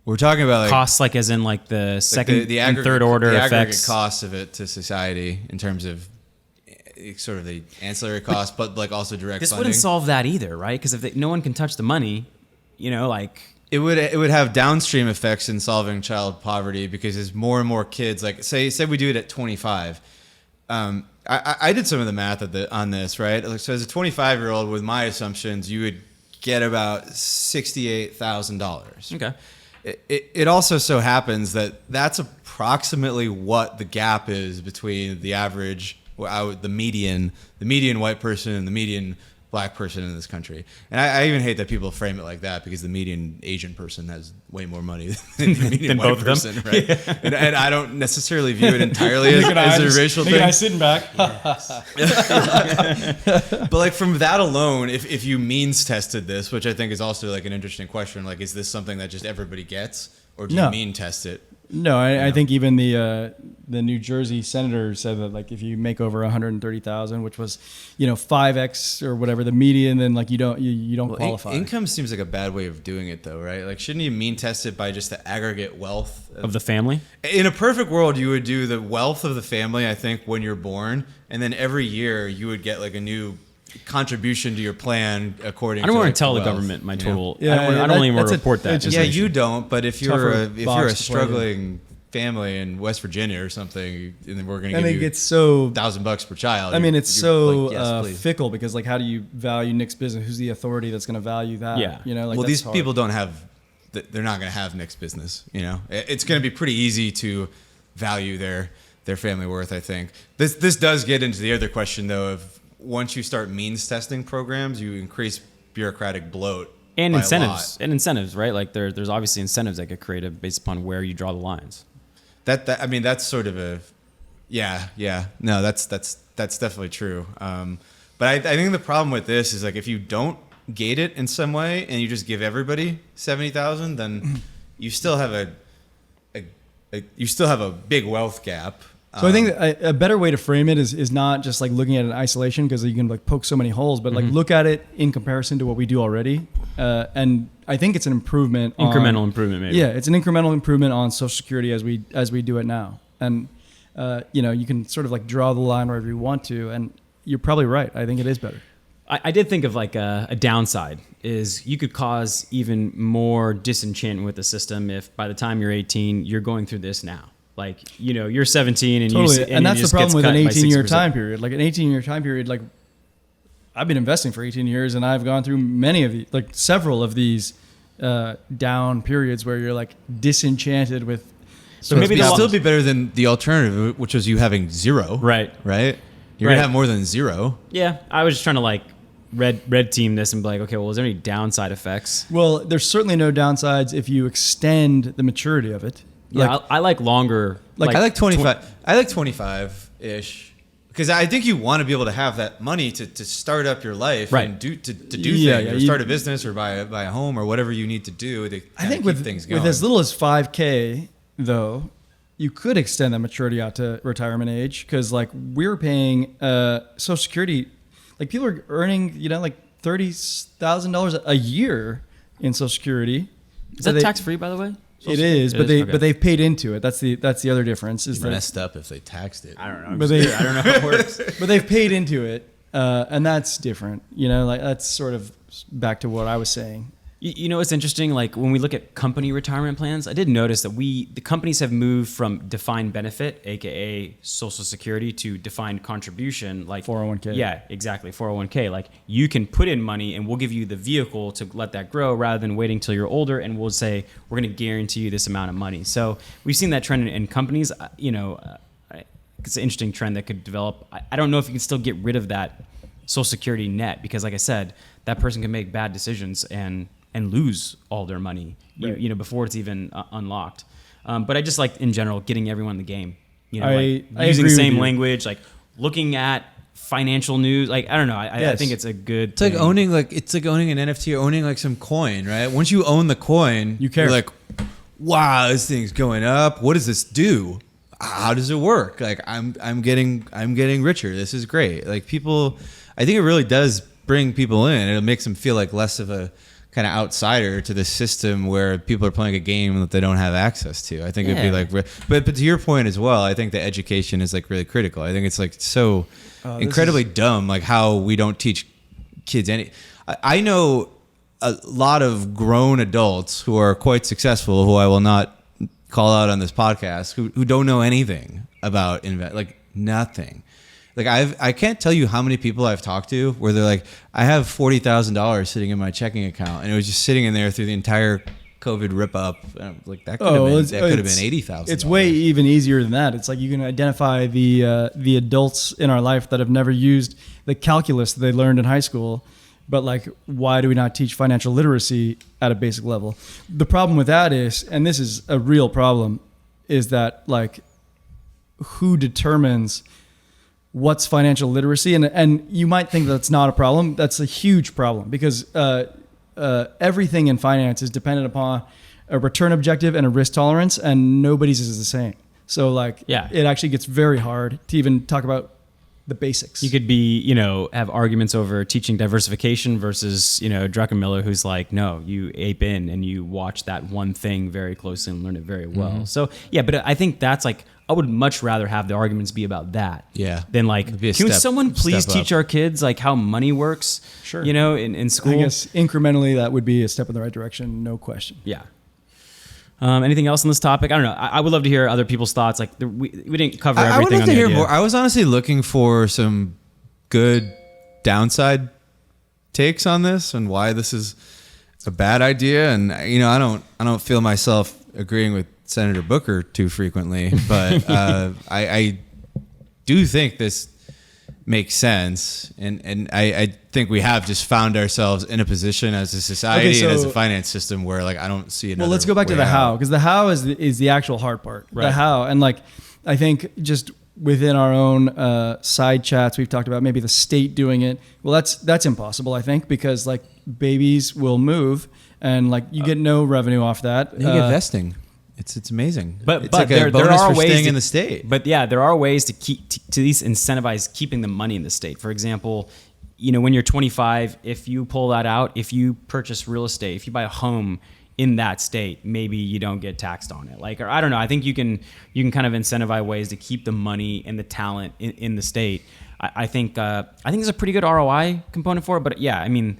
We're talking about like costs, like as in like the second the and third order the effects. aggregate cost of it to society in terms of sort of the ancillary cost, but like also direct this funding. Wouldn't solve that either, right? Because if no one can touch the money, like it would have downstream effects in solving child poverty, because as more and more kids, like say we do it at 25. I did some of the math on this, right? So as a 25-year-old, with my assumptions, you would get about $68,000. Okay. It also so happens that that's approximately what the gap is between the average, the median white person and the median black person in this country. And I even hate that people frame it like that, because the median Asian person has way more money than the median white person, right? Yeah. And I don't necessarily view it entirely as a racial thing. I'm sitting back. But like from that alone, if you means tested this, which I think is also like an interesting question, like is this something that just everybody gets, or do you mean test it? No, I think even the New Jersey senator said that like if you make over 130,000, which was 5x or whatever the median, then like you don't qualify. Income seems like a bad way of doing it though, right? Like shouldn't you mean test it by just the aggregate wealth of the family? In a perfect world, you would do the wealth of the family, I think, when you're born, and then every year you would get like a new contribution to your plan according I don't to want like, to tell the wealth, government my you know? total. Yeah, I don't even want that's to a- report that. it's just- Yeah, information. you don't. But if Tougher you're box a to play in. struggling family in West Virginia or something, and then we're going to I give think you it's so. $1,000 per child. I mean, it's you're so like, yes, please. fickle because like, how do you value Nick's business? Who's the authority that's going to value that? Yeah. You know, like Well, that's these hard. people don't have. They're not going to have Nick's business. You know, it's going to be pretty easy to value their family worth. I think this does get into the other question though of once you start means testing programs, you increase bureaucratic bloat and by a incentives, right? Like there's obviously incentives that get created based upon where you draw the lines. lot. That I mean, that's sort of a yeah. No, that's definitely true. But I think the problem with this is like if you don't gate it in some way and you just give everybody 70,000, then you still have a big wealth gap. So I think that a better way to frame it is not just like looking at it in isolation because you can like poke so many holes, but like look at it in comparison to what we do already. And I think it's an improvement. Incremental improvement, maybe. Yeah, it's an incremental improvement on Social Security as we do it now. And you can sort of like draw the line wherever you want to, and you're probably right. I think it is better. I did think of like a downside is you could cause even more disenchantment with the system if by the time you're 18 you're going through this now. Like you're 17 and Totally, you and that's it the just problem gets with an cut by 18-year 60%. time period. Like an 18-year time period, like I've been investing for 18 years, and I've gone through many of these, like several of these down periods where you're like disenchanted with. So maybe it'll the still be better than the alternative, which was you having zero. Right. Right. You're Right. gonna have more than zero. Yeah, I was just trying to like red team this and be like, okay, well, is there any downside effects? Well, there's certainly no downsides if you extend the maturity of it. Yeah, I like longer. Like, I like 25. I like 25-ish because I think you want to be able to have that money to start up your life Right. and do Yeah, things, yeah, or you- start a business or buy a home or whatever you need to do to I think keep things going. with as little as 5K though, you could extend that maturity out to retirement age because like we're paying Social Security, like people are earning like $30,000 a year in Social Security. Is So that they- tax free, by the way? It is, but Okay. they've paid into it. That's the other difference. Is that messed up if they taxed it. I don't know. But they- I don't know how it works. but they've paid into it, and that's different. Like that's sort of back to what I was saying. You know, it's interesting. Like when we look at company retirement plans, I did notice that the companies have moved from defined benefit, aka Social Security, to defined contribution, like 401k. Yeah, exactly, 401k. Like you can put in money, and we'll give you the vehicle to let that grow, rather than waiting till you're older, and we'll say we're going to guarantee you this amount of money. So we've seen that trend in companies. It's an interesting trend that could develop. I don't know if you can still get rid of that Social Security net because, like I said, that person can make bad decisions and lose all their money, Right. before it's even unlocked. But I just like in general getting everyone in the game. I Like using agree the with same you. language, like looking at financial news. Like I don't know. I Yes. think it's a good. It's like thing. owning an NFT or owning like some coin, right? Once you own the coin, You care. You're like, wow, this thing's going up. What does this do? How does it work? Like I'm getting richer. This is great. Like people, I think it really does bring people in. It makes them feel like less of a kind of outsider to the system where people are playing a game that they don't have access to. I think it'd be Yeah. like, but to your point as well, I think the education is like really critical. I think it's like so this incredibly dumb, like how we don't teach kids any. I know a lot of grown adults who are quite successful, who I will not call out on this podcast, who don't know anything about like nothing. Like I can't tell you how many people I've talked to where they're like, I have $40,000 sitting in my checking account, and it was just sitting in there through the entire COVID rip up. Like that could have been $80,000. It's way even easier than that. It's like you can identify the adults in our life that have never used the calculus that they learned in high school. But like, why do we not teach financial literacy at a basic level? The problem with that is, and this is a real problem, is that like, who determines what's financial literacy? And you might think that's not a problem. That's a huge problem because everything in finance is dependent upon a return objective and a risk tolerance, and nobody's is the same. So like, Yeah. it actually gets very hard to even talk about the basics. You could be, have arguments over teaching diversification versus, Druckenmiller, who's like, no, you ape in and you watch that one thing very closely and learn it very well. Mm-hmm. So, yeah, but I think that's like, I would much rather have the arguments be about that. Yeah. Than like, It'd be a can step- someone please step teach up. our kids like how money works? Sure. In school? I guess incrementally that would be a step in the right direction, no question. Yeah. Anything else on this topic? I don't know. I would love to hear other people's thoughts. Like we didn't cover everything. I would love on to the hear idea. more. I was honestly looking for some good downside takes on this and why this is a bad idea. And I don't feel myself agreeing with Senator Booker too frequently, but I do think this makes sense, and I think we have just found ourselves in a position as a society and as a finance system where like I don't see another. Well, let's go back to way the out. how, because the how is the actual hard part. Right. The how, and like I think just within our own side chats, we've talked about maybe the state doing it. Well, that's impossible, I think, because like babies will move, and like you get no revenue off that. You get vesting. It's amazing. But it's like a there bonus are for ways staying to, in the state. But yeah, there are ways to keep to at least incentivize keeping the money in the state. For example, when you're 25, if you pull that out, if you purchase real estate, if you buy a home in that state, maybe you don't get taxed on it. Like, or I don't know. I think you can kind of incentivize ways to keep the money and the talent in the state. I think there's a pretty good ROI component for it. But yeah, I mean,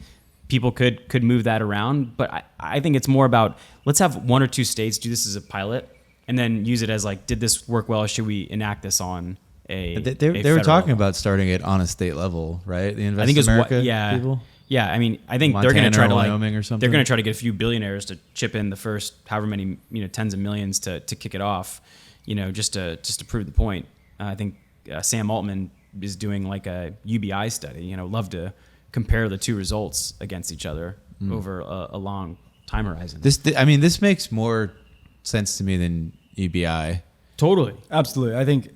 people could move that around, but I think it's more about let's have one or two states do this as a pilot and then use it as like, did this work well? Or should we enact this on a They were federal talking level? about starting it on a state level, right? The Invest I think it's America yeah, people. yeah. I mean, I think they're going Montana to try or to Wyoming or something? they're going to try to get a few billionaires to chip in the first however many tens of millions to kick it off, just to prove the point. I think Sam Altman is doing like a UBI study. Love to compare the two results against each other over a long time horizon. This makes more sense to me than UBI. Totally. Absolutely. I think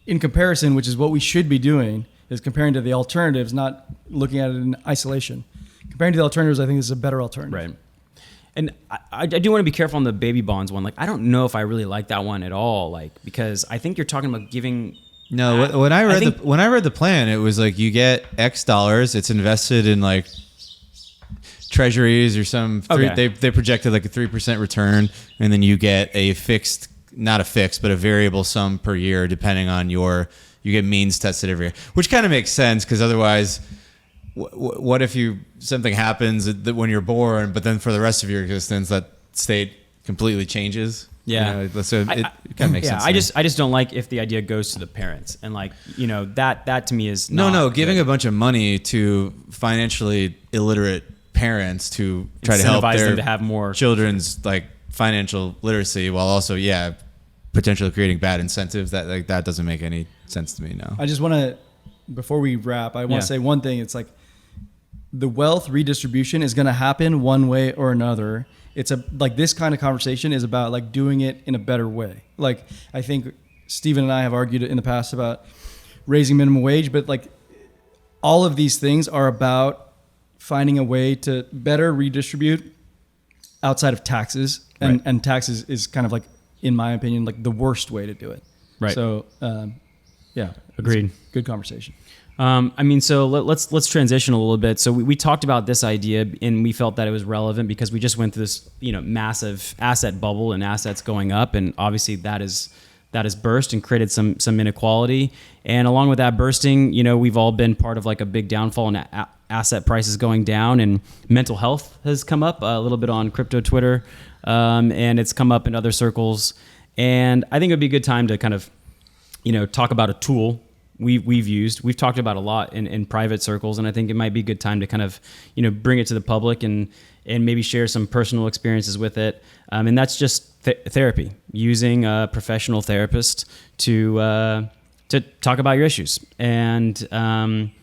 in comparison, which is what we should be doing, is comparing to the alternatives, not looking at it in isolation. Comparing to the alternatives, I think this is a better alternative. Right. And I do want to be careful on the baby bonds one. Like, I don't know if I really like that one at all. Like, because I think you're talking about giving. No, when I read the plan, it was like you get X dollars. It's invested in like treasuries or some. Okay. They projected like a 3% return, and then you get a fixed, not a fixed, but a variable sum per year, depending on you get means tested every year, which kind of makes sense because otherwise, what if something happens when you're born, but then for the rest of your existence, that state completely changes? Yeah. So it kind of makes sense. I just don't like if the idea goes to the parents and like, that to me is No, not giving good. a bunch of money to financially illiterate parents to try to help Incentivize their them to have more children's like financial literacy while also potentially creating bad incentives that doesn't make any sense to me. No. I just want to, before we wrap, I want Yeah. to say one thing. It's like the wealth redistribution is going to happen one way or another. It's like this kind of conversation is about like doing it in a better way. Like I think Stephen and I have argued in the past about raising minimum wage, but like all of these things are about finding a way to better redistribute outside of taxes, and taxes is kind of like, in my opinion, like the worst way to do it. Right. So, yeah, Agreed. Good conversation. So let's transition a little bit. So we talked about this idea, and we felt that it was relevant because we just went through this, massive asset bubble and assets going up, and obviously that has burst and created some inequality. And along with that bursting, we've all been part of like a big downfall in asset prices going down, and mental health has come up a little bit on crypto Twitter, and it's come up in other circles. And I think it would be a good time to kind of, talk about a tool we've talked about a lot in private circles, and I think it might be a good time to kind of bring it to the public and maybe share some personal experiences with it, and that's just therapy, using a professional therapist to talk about your issues. And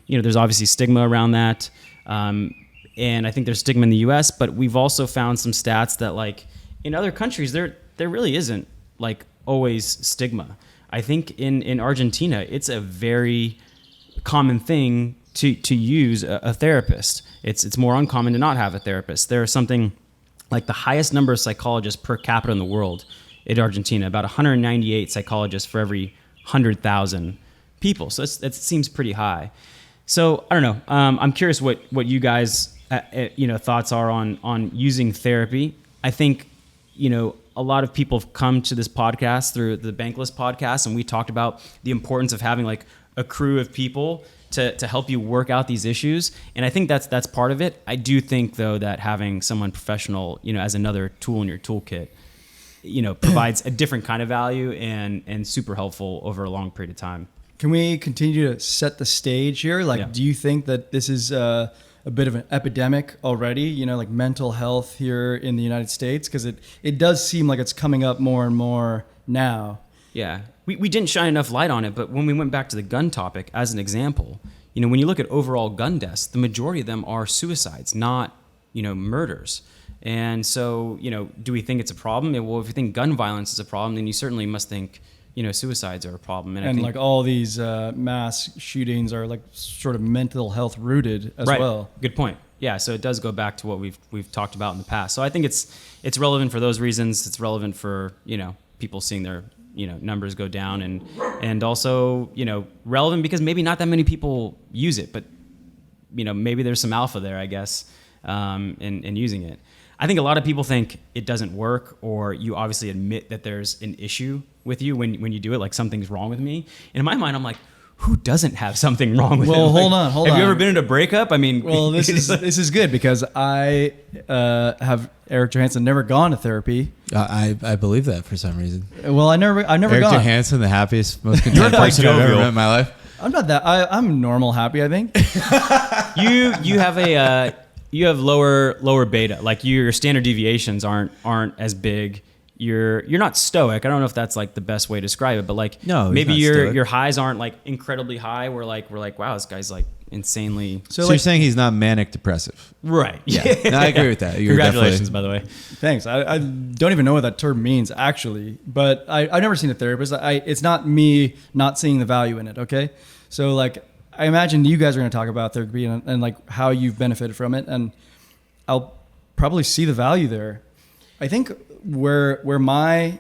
there's obviously stigma around that, and I think there's stigma in the US, but we've also found some stats that like in other countries there really isn't like always stigma. I think in Argentina, it's a very common thing to use a therapist. It's more uncommon to not have a therapist. There are something like the highest number of psychologists per capita in the world in Argentina, about 198 psychologists for every 100,000 people. So it seems pretty high. So I don't know. I'm curious what you guys thoughts are on using therapy. I think a lot of people have come to this podcast through the Bankless podcast, and we talked about the importance of having like a crew of people to help you work out these issues. And I think that's part of it. I do think though that having someone professional, as another tool in your toolkit, provides a different kind of value and super helpful over a long period of time. Can we continue to set the stage here? Like, do you think that this is a bit of an epidemic already, like mental health here in the United States? Because it does seem like it's coming up more and more now. Yeah. We didn't shine enough light on it, but when we went back to the gun topic as an example, when you look at overall gun deaths, the majority of them are suicides, not, murders. And so, do we think it's a problem? Well, if you think gun violence is a problem, then you certainly must think, suicides are a problem. And I think, like all these mass shootings are like sort of mental health rooted as well. Good point. Yeah. So it does go back to what we've talked about in the past. So I think it's relevant for those reasons. It's relevant for, people seeing their, numbers go down and also, relevant because maybe not that many people use it, but, maybe there's some alpha there, I guess, in using it. I think a lot of people think it doesn't work, or you obviously admit that there's an issue with you when you do it, like something's wrong with me. And in my mind, I'm like, who doesn't have something wrong with them? Well, hold like, on. Have you ever been in a breakup? I mean, well, this is good because I have Eric Johansson never gone to therapy. I believe that for some reson. Well, I've never Eric gone. Johansson, the happiest, most content person I've ever met in my life. I'm not that. I'm normal happy, I think. You have you have lower beta. Like your standard deviations aren't as big. You're not stoic. I don't know if that's like the best way to describe it, but like maybe your highs aren't like incredibly high. We're like, wow, this guy's like insanely. So you're saying he's not manic depressive, right? Yeah, no, I agree with that. Congratulations, by the way. Thanks. I don't even know what that term means actually, but I've never seen a therapist. It's not me not seeing the value in it. Okay, so like I imagine you guys are going to talk about therapy and like how you've benefited from it, and I'll probably see the value there. I think where my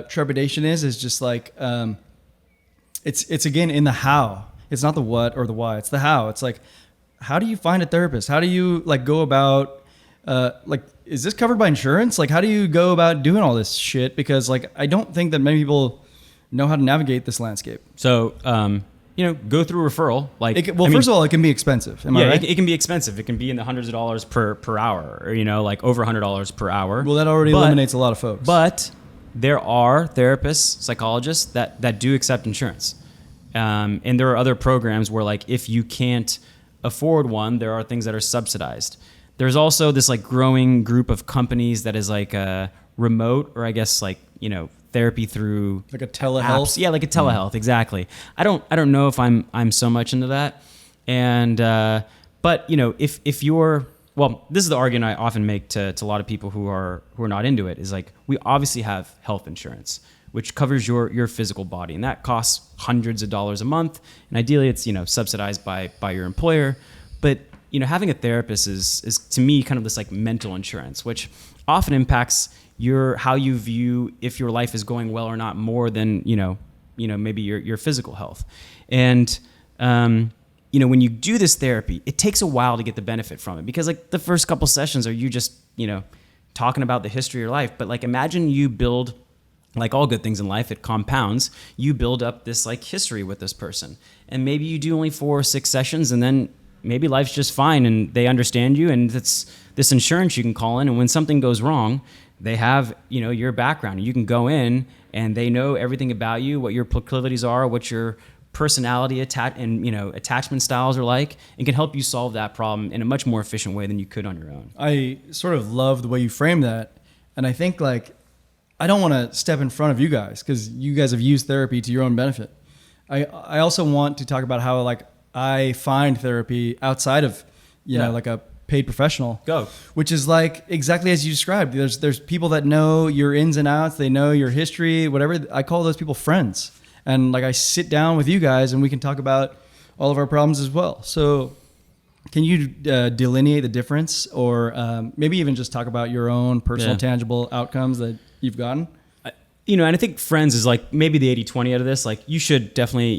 trepidation is just like it's again in the how. It's not the what or the why. It's the how. It's like, how do you find a therapist? How do you like go about like, is this covered by insurance? Like, how do you go about doing all this shit? Because like, I don't think that many people know how to navigate this landscape. So go through referral. Like, first of all, it can be expensive. Am I right? It can be expensive. It can be in the hundreds of dollars per hour, or like over $100 per hour. Well, that already eliminates a lot of folks. But there are therapists, psychologists that do accept insurance, and there are other programs where like if you can't afford one, there are things that are subsidized. There's also this like growing group of companies that is like remote, or I guess like therapy through like a telehealth apps. Yeah, like a telehealth. Exactly. I don't know if I'm so much into that. And but if you're, well, this is the argument I often make to a lot of people who are not into it, is like, we obviously have health insurance which covers your physical body, and that costs hundreds of dollars a month, and ideally it's subsidized by your employer. But having a therapist is to me kind of this like mental insurance, which often impacts how you view if your life is going well or not, more than maybe your physical health. And when you do this therapy, it takes a while to get the benefit from it, because like the first couple sessions are you just talking about the history of your life. But like, imagine you build, like all good things in life, it compounds. You build up this like history with this person, and maybe you do only 4 or 6 sessions, and then maybe life's just fine and they understand you, and it's this insurance you can call in, and when something goes wrong, they have your background. You can go in and they know everything about you, what your proclivities are, what your personality attachment styles are like, and can help you solve that problem in a much more efficient way than you could on your own. I sort of love the way you frame that, and I think like, I don't want to step in front of you guys because you guys have used therapy to your own benefit. I also want to talk about how like I find therapy outside of like a paid professional. Go. Which is like exactly as you described. There's people that know your ins and outs, they know your history, whatever. I call those people friends. And like I sit down with you guys and we can talk about all of our problems as well. So can you delineate the difference, or maybe even just talk about your own personal tangible outcomes that you've gotten? And I think friends is like maybe the 80-20 out of this. Like, you should definitely,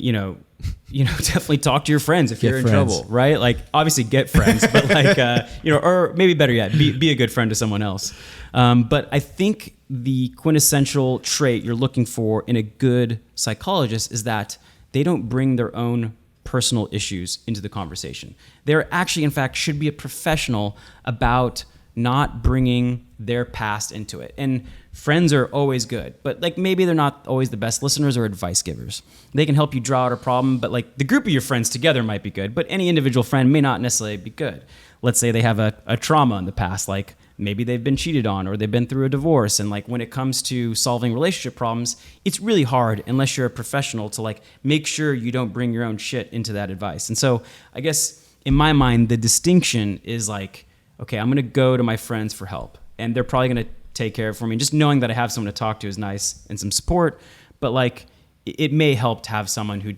definitely talk to your friends if Get you're in friends. trouble, right? Like, obviously get friends, but like, or maybe better yet, be a good friend to someone else. But I think the quintessential trait you're looking for in a good psychologist is that they don't bring their own personal issues into the conversation. They're actually, in fact, should be a professional about not bringing their past into it. And friends are always good, but like maybe they're not always the best listeners or advice givers. They can help you draw out a problem, but like the group of your friends together might be good, but any individual friend may not necessarily be good. Let's say they have a trauma in the past, like maybe they've been cheated on or they've been through a divorce. And like when it comes to solving relationship problems, it's really hard unless you're a professional to like make sure you don't bring your own shit into that advice. And so I guess in my mind, the distinction is like, okay, I'm going to go to my friends for help and they're probably going to take care of it for me. And just knowing that I have someone to talk to is nice and some support, but like it may help to have someone who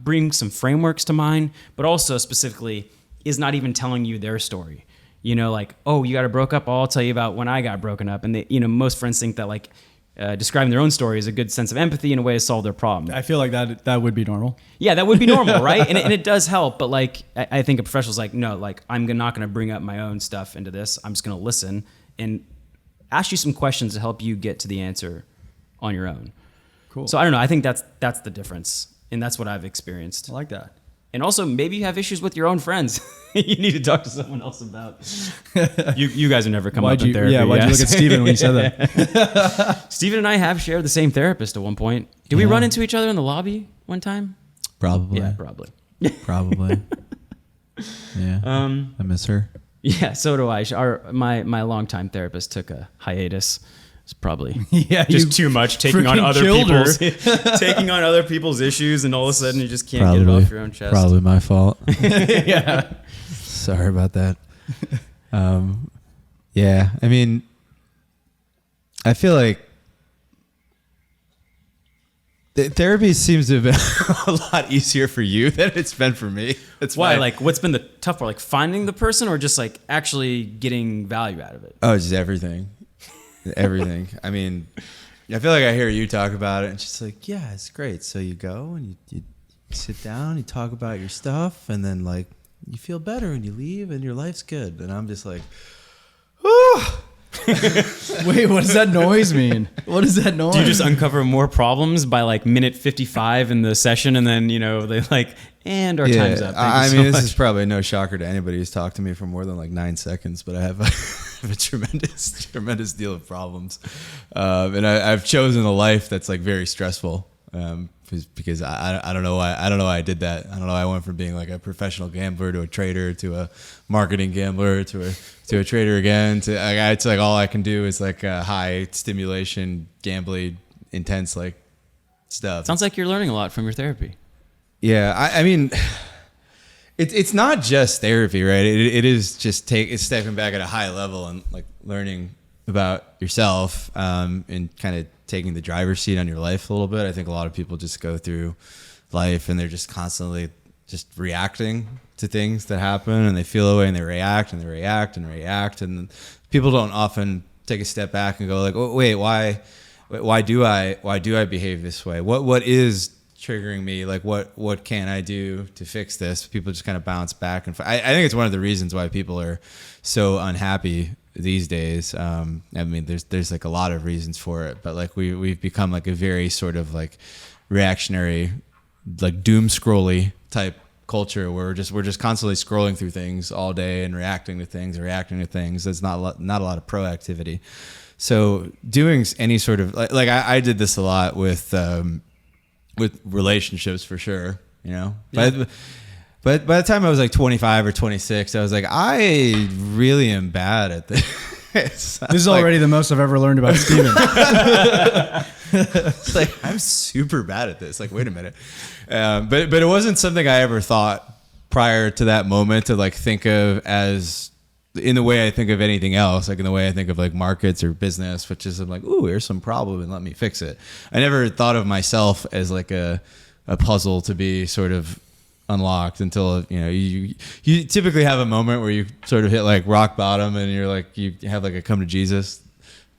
brings some frameworks to mind, but also specifically is not even telling you their story. Like, oh, you got broke up? Oh, I'll tell you about when I got broken up. And they, most friends think that like describing their own story is a good sense of empathy and a way to solve their problem. I feel like that would be normal. Yeah, that would be normal, right? And it does help. But like, I think a professional's like, no, like I'm not going to bring up my own stuff into this. I'm just going to listen and ask you some questions to help you get to the answer on your own. Cool. So I don't know. I think that's the difference. And that's what I've experienced. I like that. And also, maybe you have issues with your own friends. You need to talk to someone else about. You guys have never come up in therapy. Yeah, why'd you look at Steven when you said that? Steven and I have shared the same therapist at one point. Did we run into each other in the lobby one time? Probably. Yeah, probably. Probably. Yeah. I miss her. Yeah, so do I. My longtime therapist took a hiatus. It's probably just too much taking on other people's issues, and all of a sudden you just can't get it off your own chest. Probably my fault. Yeah. Sorry about that. Yeah, I mean, I feel like therapy seems to have been a lot easier for you than it's been for me. That's why. Like, what's been the tough part? Like finding the person, or just like actually getting value out of it? Oh, just everything. Everything. I mean, I feel like I hear you talk about it and it's just like, yeah, it's great. So you go and you sit down, you talk about your stuff, and then like you feel better and you leave and your life's good. And I'm just like, oh. Wait, what does that noise mean? What is that noise? Do you just uncover more problems by like minute 55 in the session, and then they like, and our time's up. I mean, this is probably no shocker to anybody who's talked to me for more than like 9 seconds, but I have a tremendous deal of problems, and I've chosen a life that's like very stressful. Because I don't know why I did that. I don't know. I went from being like a professional gambler to a trader to a marketing gambler to a trader again. It's like all I can do is like high stimulation, gambling, intense like stuff. Sounds like you're learning a lot from your therapy. Yeah, I mean, it's not just therapy, right? It is just it's stepping back at a high level and like learning about yourself and kind of taking the driver's seat on your life a little bit. I think a lot of people just go through life and they're just constantly just reacting to things that happen, and they feel a way and they react and they react and react, and people don't often take a step back and go like, oh, wait, why do I behave this way? What is triggering me? Like what can I do to fix this? People just kind of bounce back and I think it's one of the reasons why people are so unhappy these days. I mean, there's like a lot of reasons for it, but like we've become like a very sort of like reactionary, like doom scrolly type culture where we're just constantly scrolling through things all day and reacting to things. There's not a lot of proactivity. So doing any sort of like I did this a lot with relationships for sure, Yeah. But by the time I was like 25 or 26, I was like, I really am bad at this. This is already the most I've ever learned about Steven. It's like, I'm super bad at this. Like, wait a minute. But it wasn't something I ever thought prior to that moment to like think of as in the way I think of anything else, like in the way I think of like markets or business, which is I'm like, ooh, here's some problem and let me fix it. I never thought of myself as like a puzzle to be sort of unlocked until you typically have a moment where you sort of hit like rock bottom and you're like you have like a come to Jesus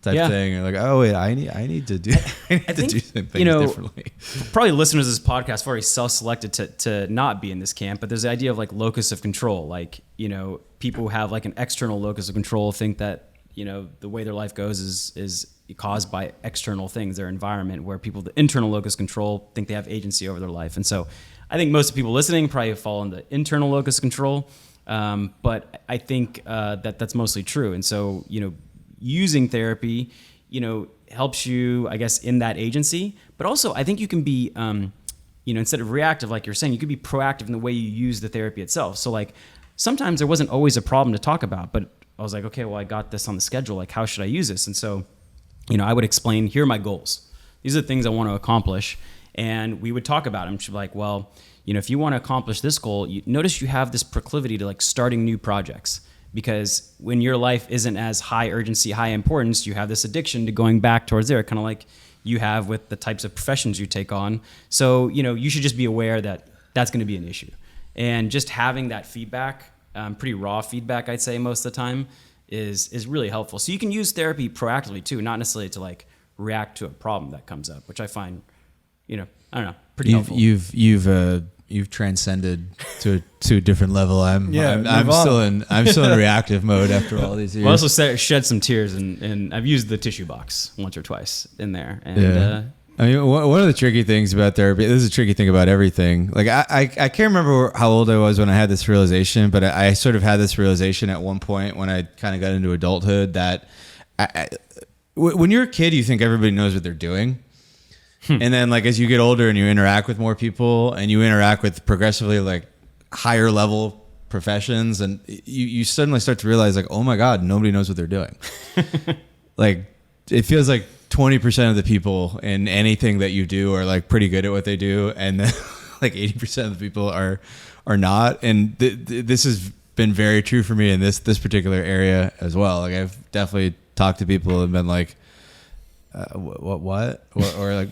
type Yeah. thing. You're like, oh wait, I need to do I need to think, do things differently. Probably listeners of this podcast have already self-selected to not be in this camp, but there's the idea of like locus of control. Like, people who have like an external locus of control think that, the way their life goes is caused by external things, their environment, where people, the internal locus of control, think they have agency over their life. And so I think most people listening probably fall in the internal locus of control. But I think that's mostly true. And so, using therapy, helps you, I guess, in that agency. But also, I think you can be, instead of reactive, like you're saying, you could be proactive in the way you use the therapy itself. So, like, sometimes there wasn't always a problem to talk about, but I was like, okay, well, I got this on the schedule. Like, how should I use this? And so, I would explain, here are my goals. These are the things I want to accomplish. And we would talk about them. She'd be like, well, if you want to accomplish this goal, notice you have this proclivity to like starting new projects, because when your life isn't as high urgency, high importance, you have this addiction to going back towards there, kind of like you have with the types of professions you take on. So, you should just be aware that that's going to be an issue. And just having that feedback, pretty raw feedback, I'd say most of the time, is really helpful. So you can use therapy proactively too, not necessarily to like react to a problem that comes up, which I find, I don't know, pretty helpful. You've transcended to a different level. I'm move still on. in reactive mode after all these years. Well, I also shed some tears, and I've used the tissue box once or twice in there. And I mean, one of the tricky things about therapy, this is a tricky thing about everything. Like I can't remember how old I was when I had this realization, but I sort of had this realization at one point when I kind of got into adulthood that when you're a kid, you think everybody knows what they're doing. And then like as you get older and you interact with more people and you interact with progressively like higher level professions, and you suddenly start to realize like, oh my God, nobody knows what they're doing. Like it feels like 20% of the people in anything that you do are like pretty good at what they do, and then like 80% of the people are not. And this has been very true for me in this particular area as well. Like I've definitely talked to people and been like, what? Or like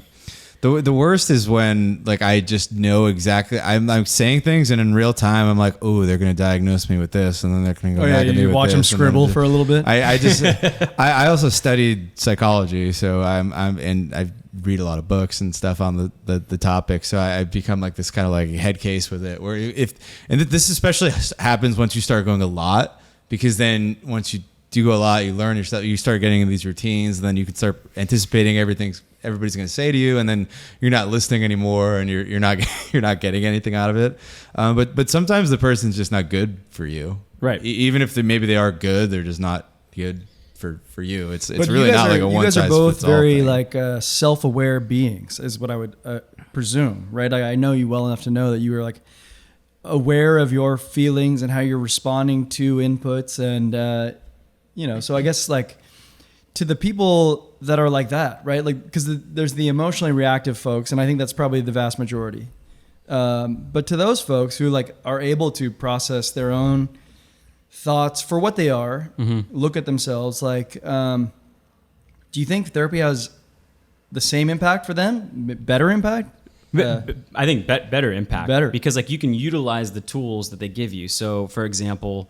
the worst is when like I just know exactly I'm saying things, and in real time I'm like, oh, they're going to diagnose me with this, and then they're going to go back and do watch them scribble for a little bit. I also studied psychology, so and I read a lot of books and stuff on the topic, so I've become like this kind of like head case with it, where this especially happens once you start going a lot, because then once you do go a lot, you learn your stuff, you start getting in these routines, and then you can start anticipating everybody's going to say to you, and then you're not listening anymore, and you're not getting anything out of it. But sometimes the person's just not good for you, right? Even if maybe they are good, they're just not good for you. It's But really not like a one size fits all. You guys are both very thing. like self-aware beings, is what I would presume, right? I know you well enough to know that you are like aware of your feelings and how you're responding to inputs, and so I guess like to the people that are like that, right? Like, because there's the emotionally reactive folks, and I think that's probably the vast majority. But to those folks who like are able to process their own thoughts for what they are, look at themselves, like, do you think therapy has the same impact for them? Better impact? I think better impact. Better. Because like you can utilize the tools that they give you. So for example,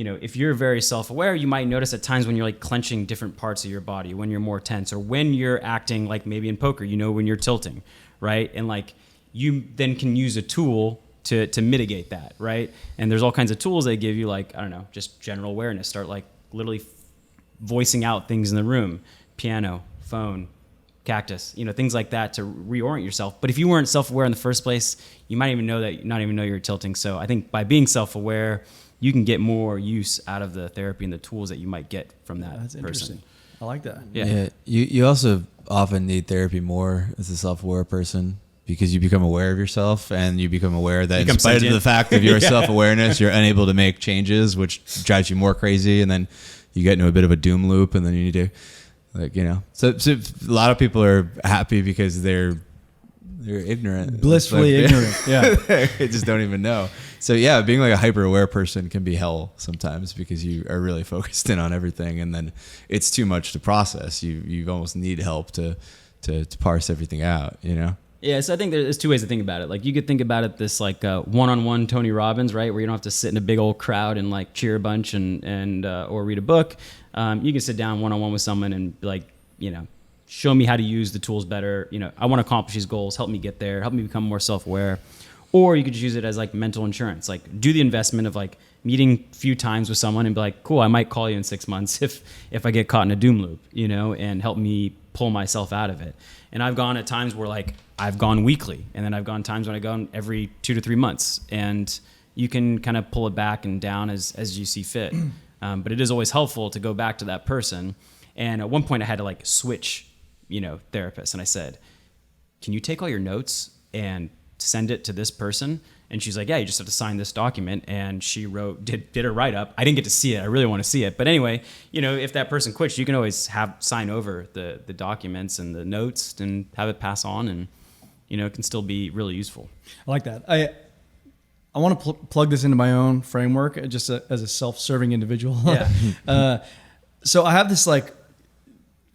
if you're very self-aware, you might notice at times when you're like clenching different parts of your body, when you're more tense, or when you're acting like maybe in poker, when you're tilting, right? And like you then can use a tool to mitigate that, right? And there's all kinds of tools they give you, like, I don't know, just general awareness. Start like literally voicing out things in the room, piano, phone, cactus, things like that to reorient yourself. But if you weren't self-aware in the first place, you might not even know you're tilting. So I think by being self-aware, you can get more use out of the therapy and the tools that you might get from that That's interesting. person. I like that. Yeah. You also often need therapy more as a self-aware person, because you become aware of yourself, and you become aware that in spite of the fact of your self-awareness, you're unable to make changes, which drives you more crazy. And then you get into a bit of a doom loop, and then you need to, so a lot of people are happy because they're ignorant. Blissfully ignorant. Yeah. They just don't even know. So yeah, being like a hyper aware person can be hell sometimes, because you are really focused in on everything, and then it's too much to process. You almost need help to parse everything out, Yeah, so I think there's two ways to think about it. Like you could think about it this like one-on-one Tony Robbins, right, where you don't have to sit in a big old crowd and like cheer a bunch and or read a book. You can sit down one-on-one with someone and be like, show me how to use the tools better. I want to accomplish these goals. Help me get there. Help me become more self-aware. Or you could just use it as like mental insurance. Like do the investment of like meeting a few times with someone and be like, cool, I might call you in 6 months if I get caught in a doom loop, and help me pull myself out of it. And I've gone at times where like I've gone weekly, and then I've gone times when I go every 2 to 3 months, and you can kind of pull it back and down as you see fit. But it is always helpful to go back to that person. And at one point I had to like switch, therapists, and I said, can you take all your notes and send it to this person? And she's like, yeah, you just have to sign this document. And she did a write-up. I didn't get to see it. I really want to see it. But anyway, if that person quits, you can always sign over the documents and the notes and have it pass on, and, it can still be really useful. I like that. I want to plug this into my own framework just as a self-serving individual. Yeah. So I have this like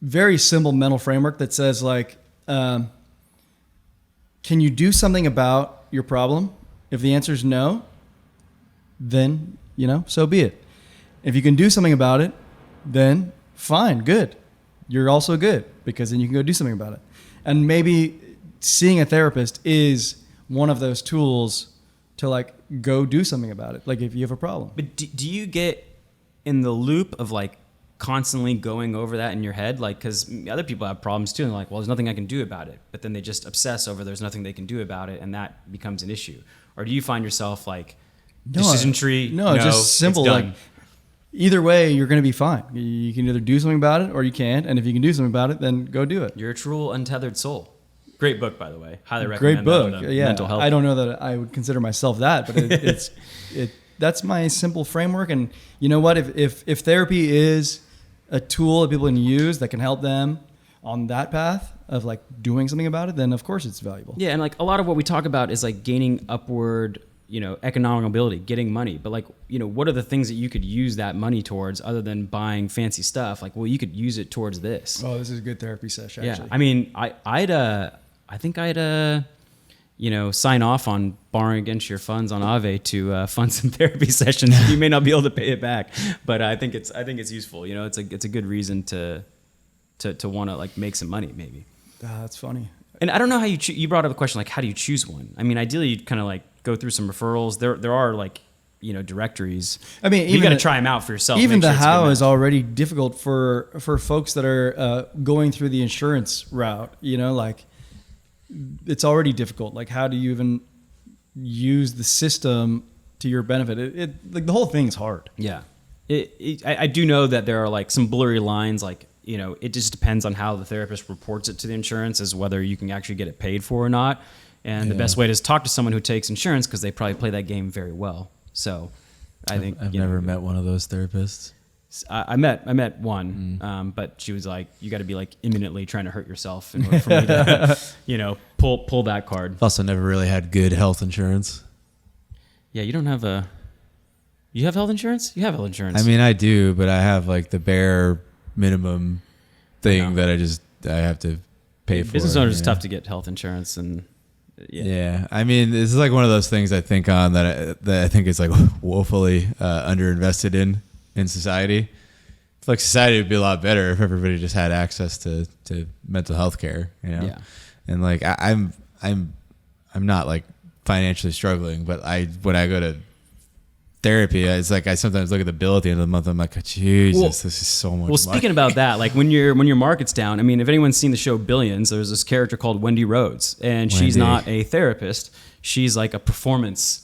very simple mental framework that says like, can you do something about your problem? If the answer is no, then, so be it. If you can do something about it, then fine, good. You're also good, because then you can go do something about it. And maybe seeing a therapist is one of those tools to like go do something about it. Like if you have a problem. But do you get in the loop of like constantly going over that in your head? Like, because other people have problems too, and they're like, well, there's nothing I can do about it. But then they just obsess over there's nothing they can do about it, and that becomes an issue. Or do you find yourself like decision tree? No, just simple. Like either way, you're going to be fine. You can either do something about it or you can't. And if you can do something about it, then go do it. You're a true untethered soul. Great book, by the way. Highly recommend. Great book. Yeah. Mental health. I don't know that I would consider myself that, but that's my simple framework. And you know what? If therapy is a tool that people can use that can help them on that path of like doing something about it, then of course it's valuable. Yeah, and like a lot of what we talk about is like gaining upward, economic mobility, getting money. But like, what are the things that you could use that money towards other than buying fancy stuff? Like, well, you could use it towards this. Oh, this is a good therapy session. Actually. Yeah, I mean, I think I'd sign off on borrowing against your funds on Aave to fund some therapy sessions. You may not be able to pay it back, but I think it's useful. It's a good reason to want to like make some money maybe. That's funny. And I don't know how you brought up a question like how do you choose one? I mean, ideally you'd kind of like go through some referrals. There are like directories. I mean, you got to try them out for yourself. Even the how is already difficult for folks that are going through the insurance route. Like it's already difficult. Like how do you even use the system to your benefit? It like the whole thing's hard. Yeah, I do know that there are like some blurry lines. Like it just depends on how the therapist reports it to the insurance as whether you can actually get it paid for or not. And the best way is talk to someone who takes insurance because they probably play that game very well. So I think I've never met one of those therapists. I met one, but she was like, you got to be like imminently trying to hurt yourself in order for me to, pull that card. I've also never really had good health insurance. Yeah, you don't have you have health insurance? You have health insurance. I mean, I do, but I have like the bare minimum thing that I have to pay for. Business owners, it's tough to get health insurance, and yeah. I mean, this is like one of those things I think on that I think is like woefully underinvested in society. It's like society would be a lot better if everybody just had access to mental health care, Yeah. And like I'm not like financially struggling, but when I go to therapy, it's like I sometimes look at the bill at the end of the month. I'm like, Jesus, this is so much. Well, speaking about that, like when your market's down, I mean, if anyone's seen the show Billions, there's this character called Wendy Rhodes, and she's not a therapist. She's like a performance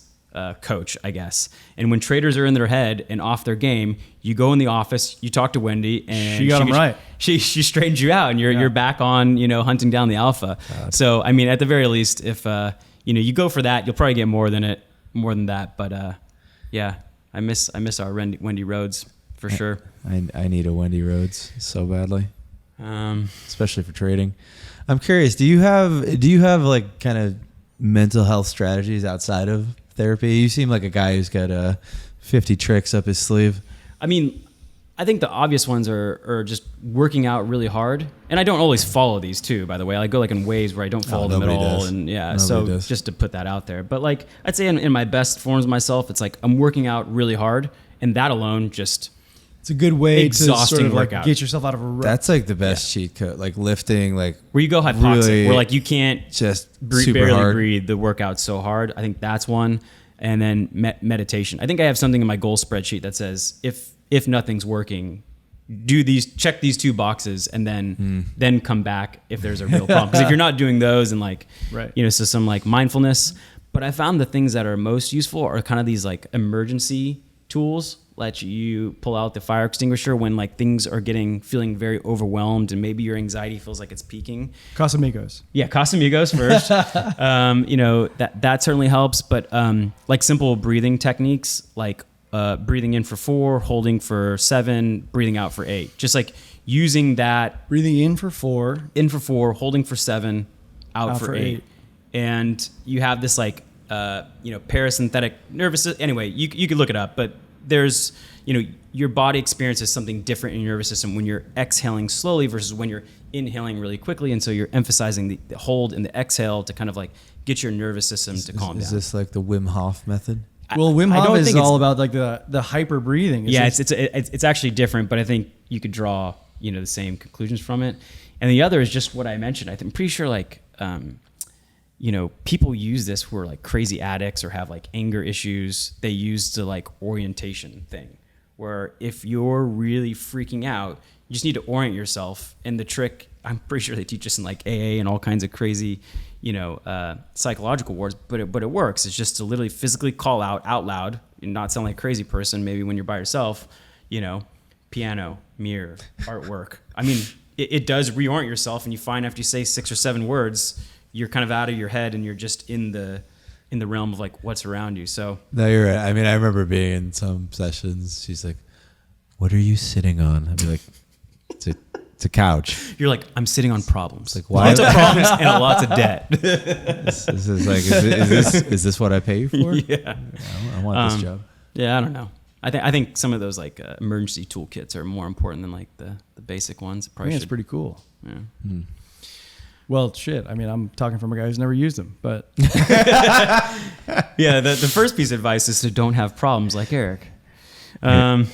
coach, I guess. And when traders are in their head and off their game, you go in the office, you talk to Wendy, and she got them right. She straightens you out, and you're back on, hunting down the alpha. God. So I mean, at the very least, if you go for that, you'll probably get more than that. But yeah, I miss our Wendy Rhodes for sure. I need a Wendy Rhodes so badly, especially for trading. I'm curious. Do you have like kind of mental health strategies outside of therapy? You seem like a guy who's got 50 tricks up his sleeve. I mean, I think the obvious ones are just working out really hard, and I don't always follow these too. By the way, I go like in waves where I don't follow them at all, does. and yeah. Nobody So does. just to put that out there, but like I'd say in my best forms of myself, it's like I'm working out really hard, and that alone just It's a good way to sort Exhausting of like workout. get yourself out of a rut. That's like the best cheat code, like lifting, like where you go hypoxic, really where like you can't just super barely hard. breathe. The workout's so hard. I think that's one, and then meditation. I think I have something in my goal spreadsheet that says if nothing's working, check these 2 boxes, and then come back if there's a real problem. Because if you're not doing those, and like Right. so some like mindfulness. But I found the things that are most useful are kind of these like emergency tools. Let you pull out the fire extinguisher when like things are feeling very overwhelmed, and maybe your anxiety feels like it's peaking. Casamigos. Yeah, Casamigos first. That certainly helps. But like simple breathing techniques, like breathing in for 4, holding for 7, breathing out for 8. Just like using that Breathing in for 4. in for 4, holding for 7, out for 8. And you have this like parasympathetic nervous system. Anyway, you could look it up, but there's your body experiences something different in your nervous system when you're exhaling slowly versus when you're inhaling really quickly, and so you're emphasizing the hold and the exhale to kind of like get your nervous system to calm down. Is this like the Wim Hof method? Well, Wim I Hof don't is think all it's- about like the hyper breathing. Yeah, it's actually different, but I think you could draw the same conclusions from it. And the other is just what I mentioned. I'm pretty sure like people use this who are like crazy addicts or have like anger issues. They use the like orientation thing, where if you're really freaking out, you just need to orient yourself. And the trick, I'm pretty sure they teach this in like AA and all kinds of crazy, psychological words, but it works. It's just to literally physically call out loud and not sound like a crazy person. Maybe when you're by yourself, piano, mirror, artwork. I mean, it does reorient yourself, and you find after you say 6 or 7 words, you're kind of out of your head and you're just in the realm of like what's around you. So No, you're right. I mean, I remember being in some sessions. She's like, "What are you sitting on?" I'd be like, "It's a couch." you're like, I'm sitting on problems. Like, why? Lots of problems and lots of debt. This is like, is this what I pay you for? Yeah. I want this job. Yeah, I don't know. I think some of those like emergency toolkits are more important than like the basic ones. I Probably think it's should. pretty cool. Yeah. Well, shit. I mean, I'm talking from a guy who's never used them, but Yeah, the first piece of advice is to don't have problems like Eric. All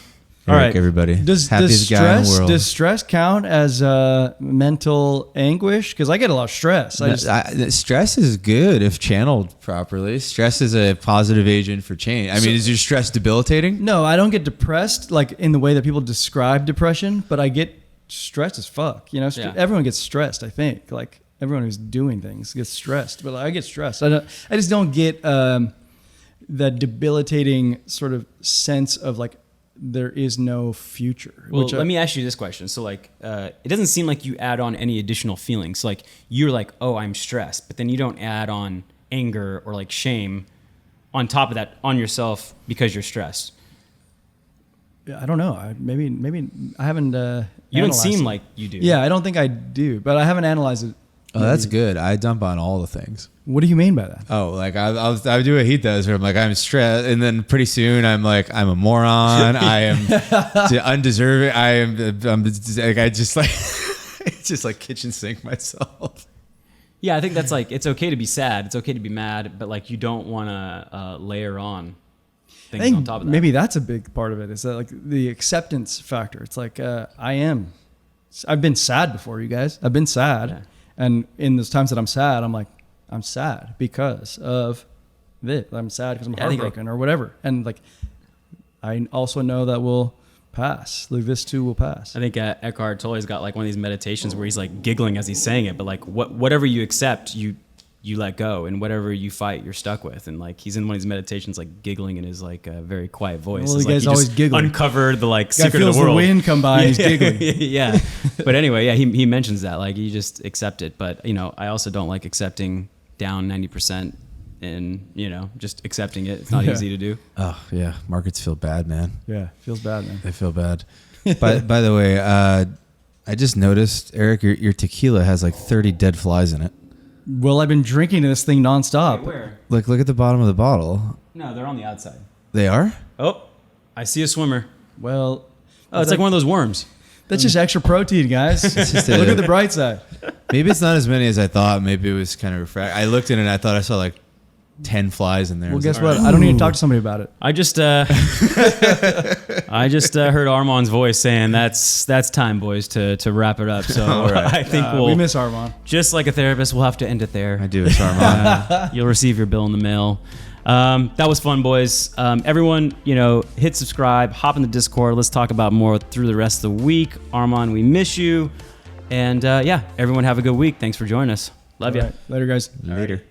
Eric, right. everybody. does Happiest guy in the stress world. does stress count as mental anguish? Because I get a lot of stress. Stress is good if channeled properly. Stress is a positive agent for change. I mean, is your stress debilitating? No, I don't get depressed like in the way that people describe depression, but I get stressed as fuck. Yeah. Everyone gets stressed. I think like everyone who's doing things gets stressed, but I get stressed. I just don't get the debilitating sort of sense of like there is no future. Well, let me ask you this question. So like, it doesn't seem like you add on any additional feelings. So like you're like, oh, I'm stressed, but then you don't add on anger or like shame on top of that on yourself because you're stressed. I don't know. Maybe I haven't. You don't analyzed seem it. like you do. Yeah, I don't think I do, but I haven't analyzed it. Oh, that's good. I dump on all the things. What do you mean by that? Oh, like I do what he does, where I'm like, I'm stressed, and then pretty soon I'm like, I'm a moron. I am undeserving. I'm like, I just like, it's just like kitchen sink myself. Yeah, I think that's like, it's okay to be sad. It's okay to be mad, but like you don't want to layer on I things think on top of that. maybe that's a big part of it. Is that like the acceptance factor? It's like I've been sad before, you guys. I've been sad, Yeah. and in those times that I'm sad, I'm like, I'm sad because of this. I'm sad because I'm Yeah, I think, heartbroken or whatever. And like, I also know that will pass. Like this too will pass. I think Eckhart Tolle's got like one of these meditations where he's like giggling as he's saying it, but like whatever you accept, you let go, and whatever you fight, you're stuck with. And like he's in one of these meditations, like giggling in his like very quiet voice. Well, It's the like guy's he always just giggling. uncovered the like Guy secret of feels the world. wind come by and he's giggling. Yeah. But anyway, yeah, he mentions that like you just accept it. But I also don't like accepting down 90% and just accepting it. It's not Yeah. easy to do. Oh yeah, markets feel bad, man. Yeah, feels bad, man. They feel bad. By the way, I just noticed, Eric, your tequila has like 30 dead flies in it. Well, I've been drinking this thing nonstop. Wait, where? Look at the bottom of the bottle. No, they're on the outside. They are? Oh, I see a swimmer. Well, Oh, it's like one of those worms. That's just extra protein, guys. just Look at the bright side. Maybe it's not as many as I thought. Maybe it was kind of refract. I looked in it and I thought I saw like 10 flies in there. Well, I was guess like, what? I don't need to talk to somebody about it. I just heard Armand's voice saying that's time, boys, to wrap it up. So I think We miss Armand. just like a therapist, we'll have to end it there. I do. It's Armand. You'll receive your bill in the mail. That was fun, boys. Everyone, hit subscribe, hop in the Discord. Let's talk about more through the rest of the week. Armand, we miss you. And everyone have a good week. Thanks for joining us. Love you. All right. Later, guys. Later.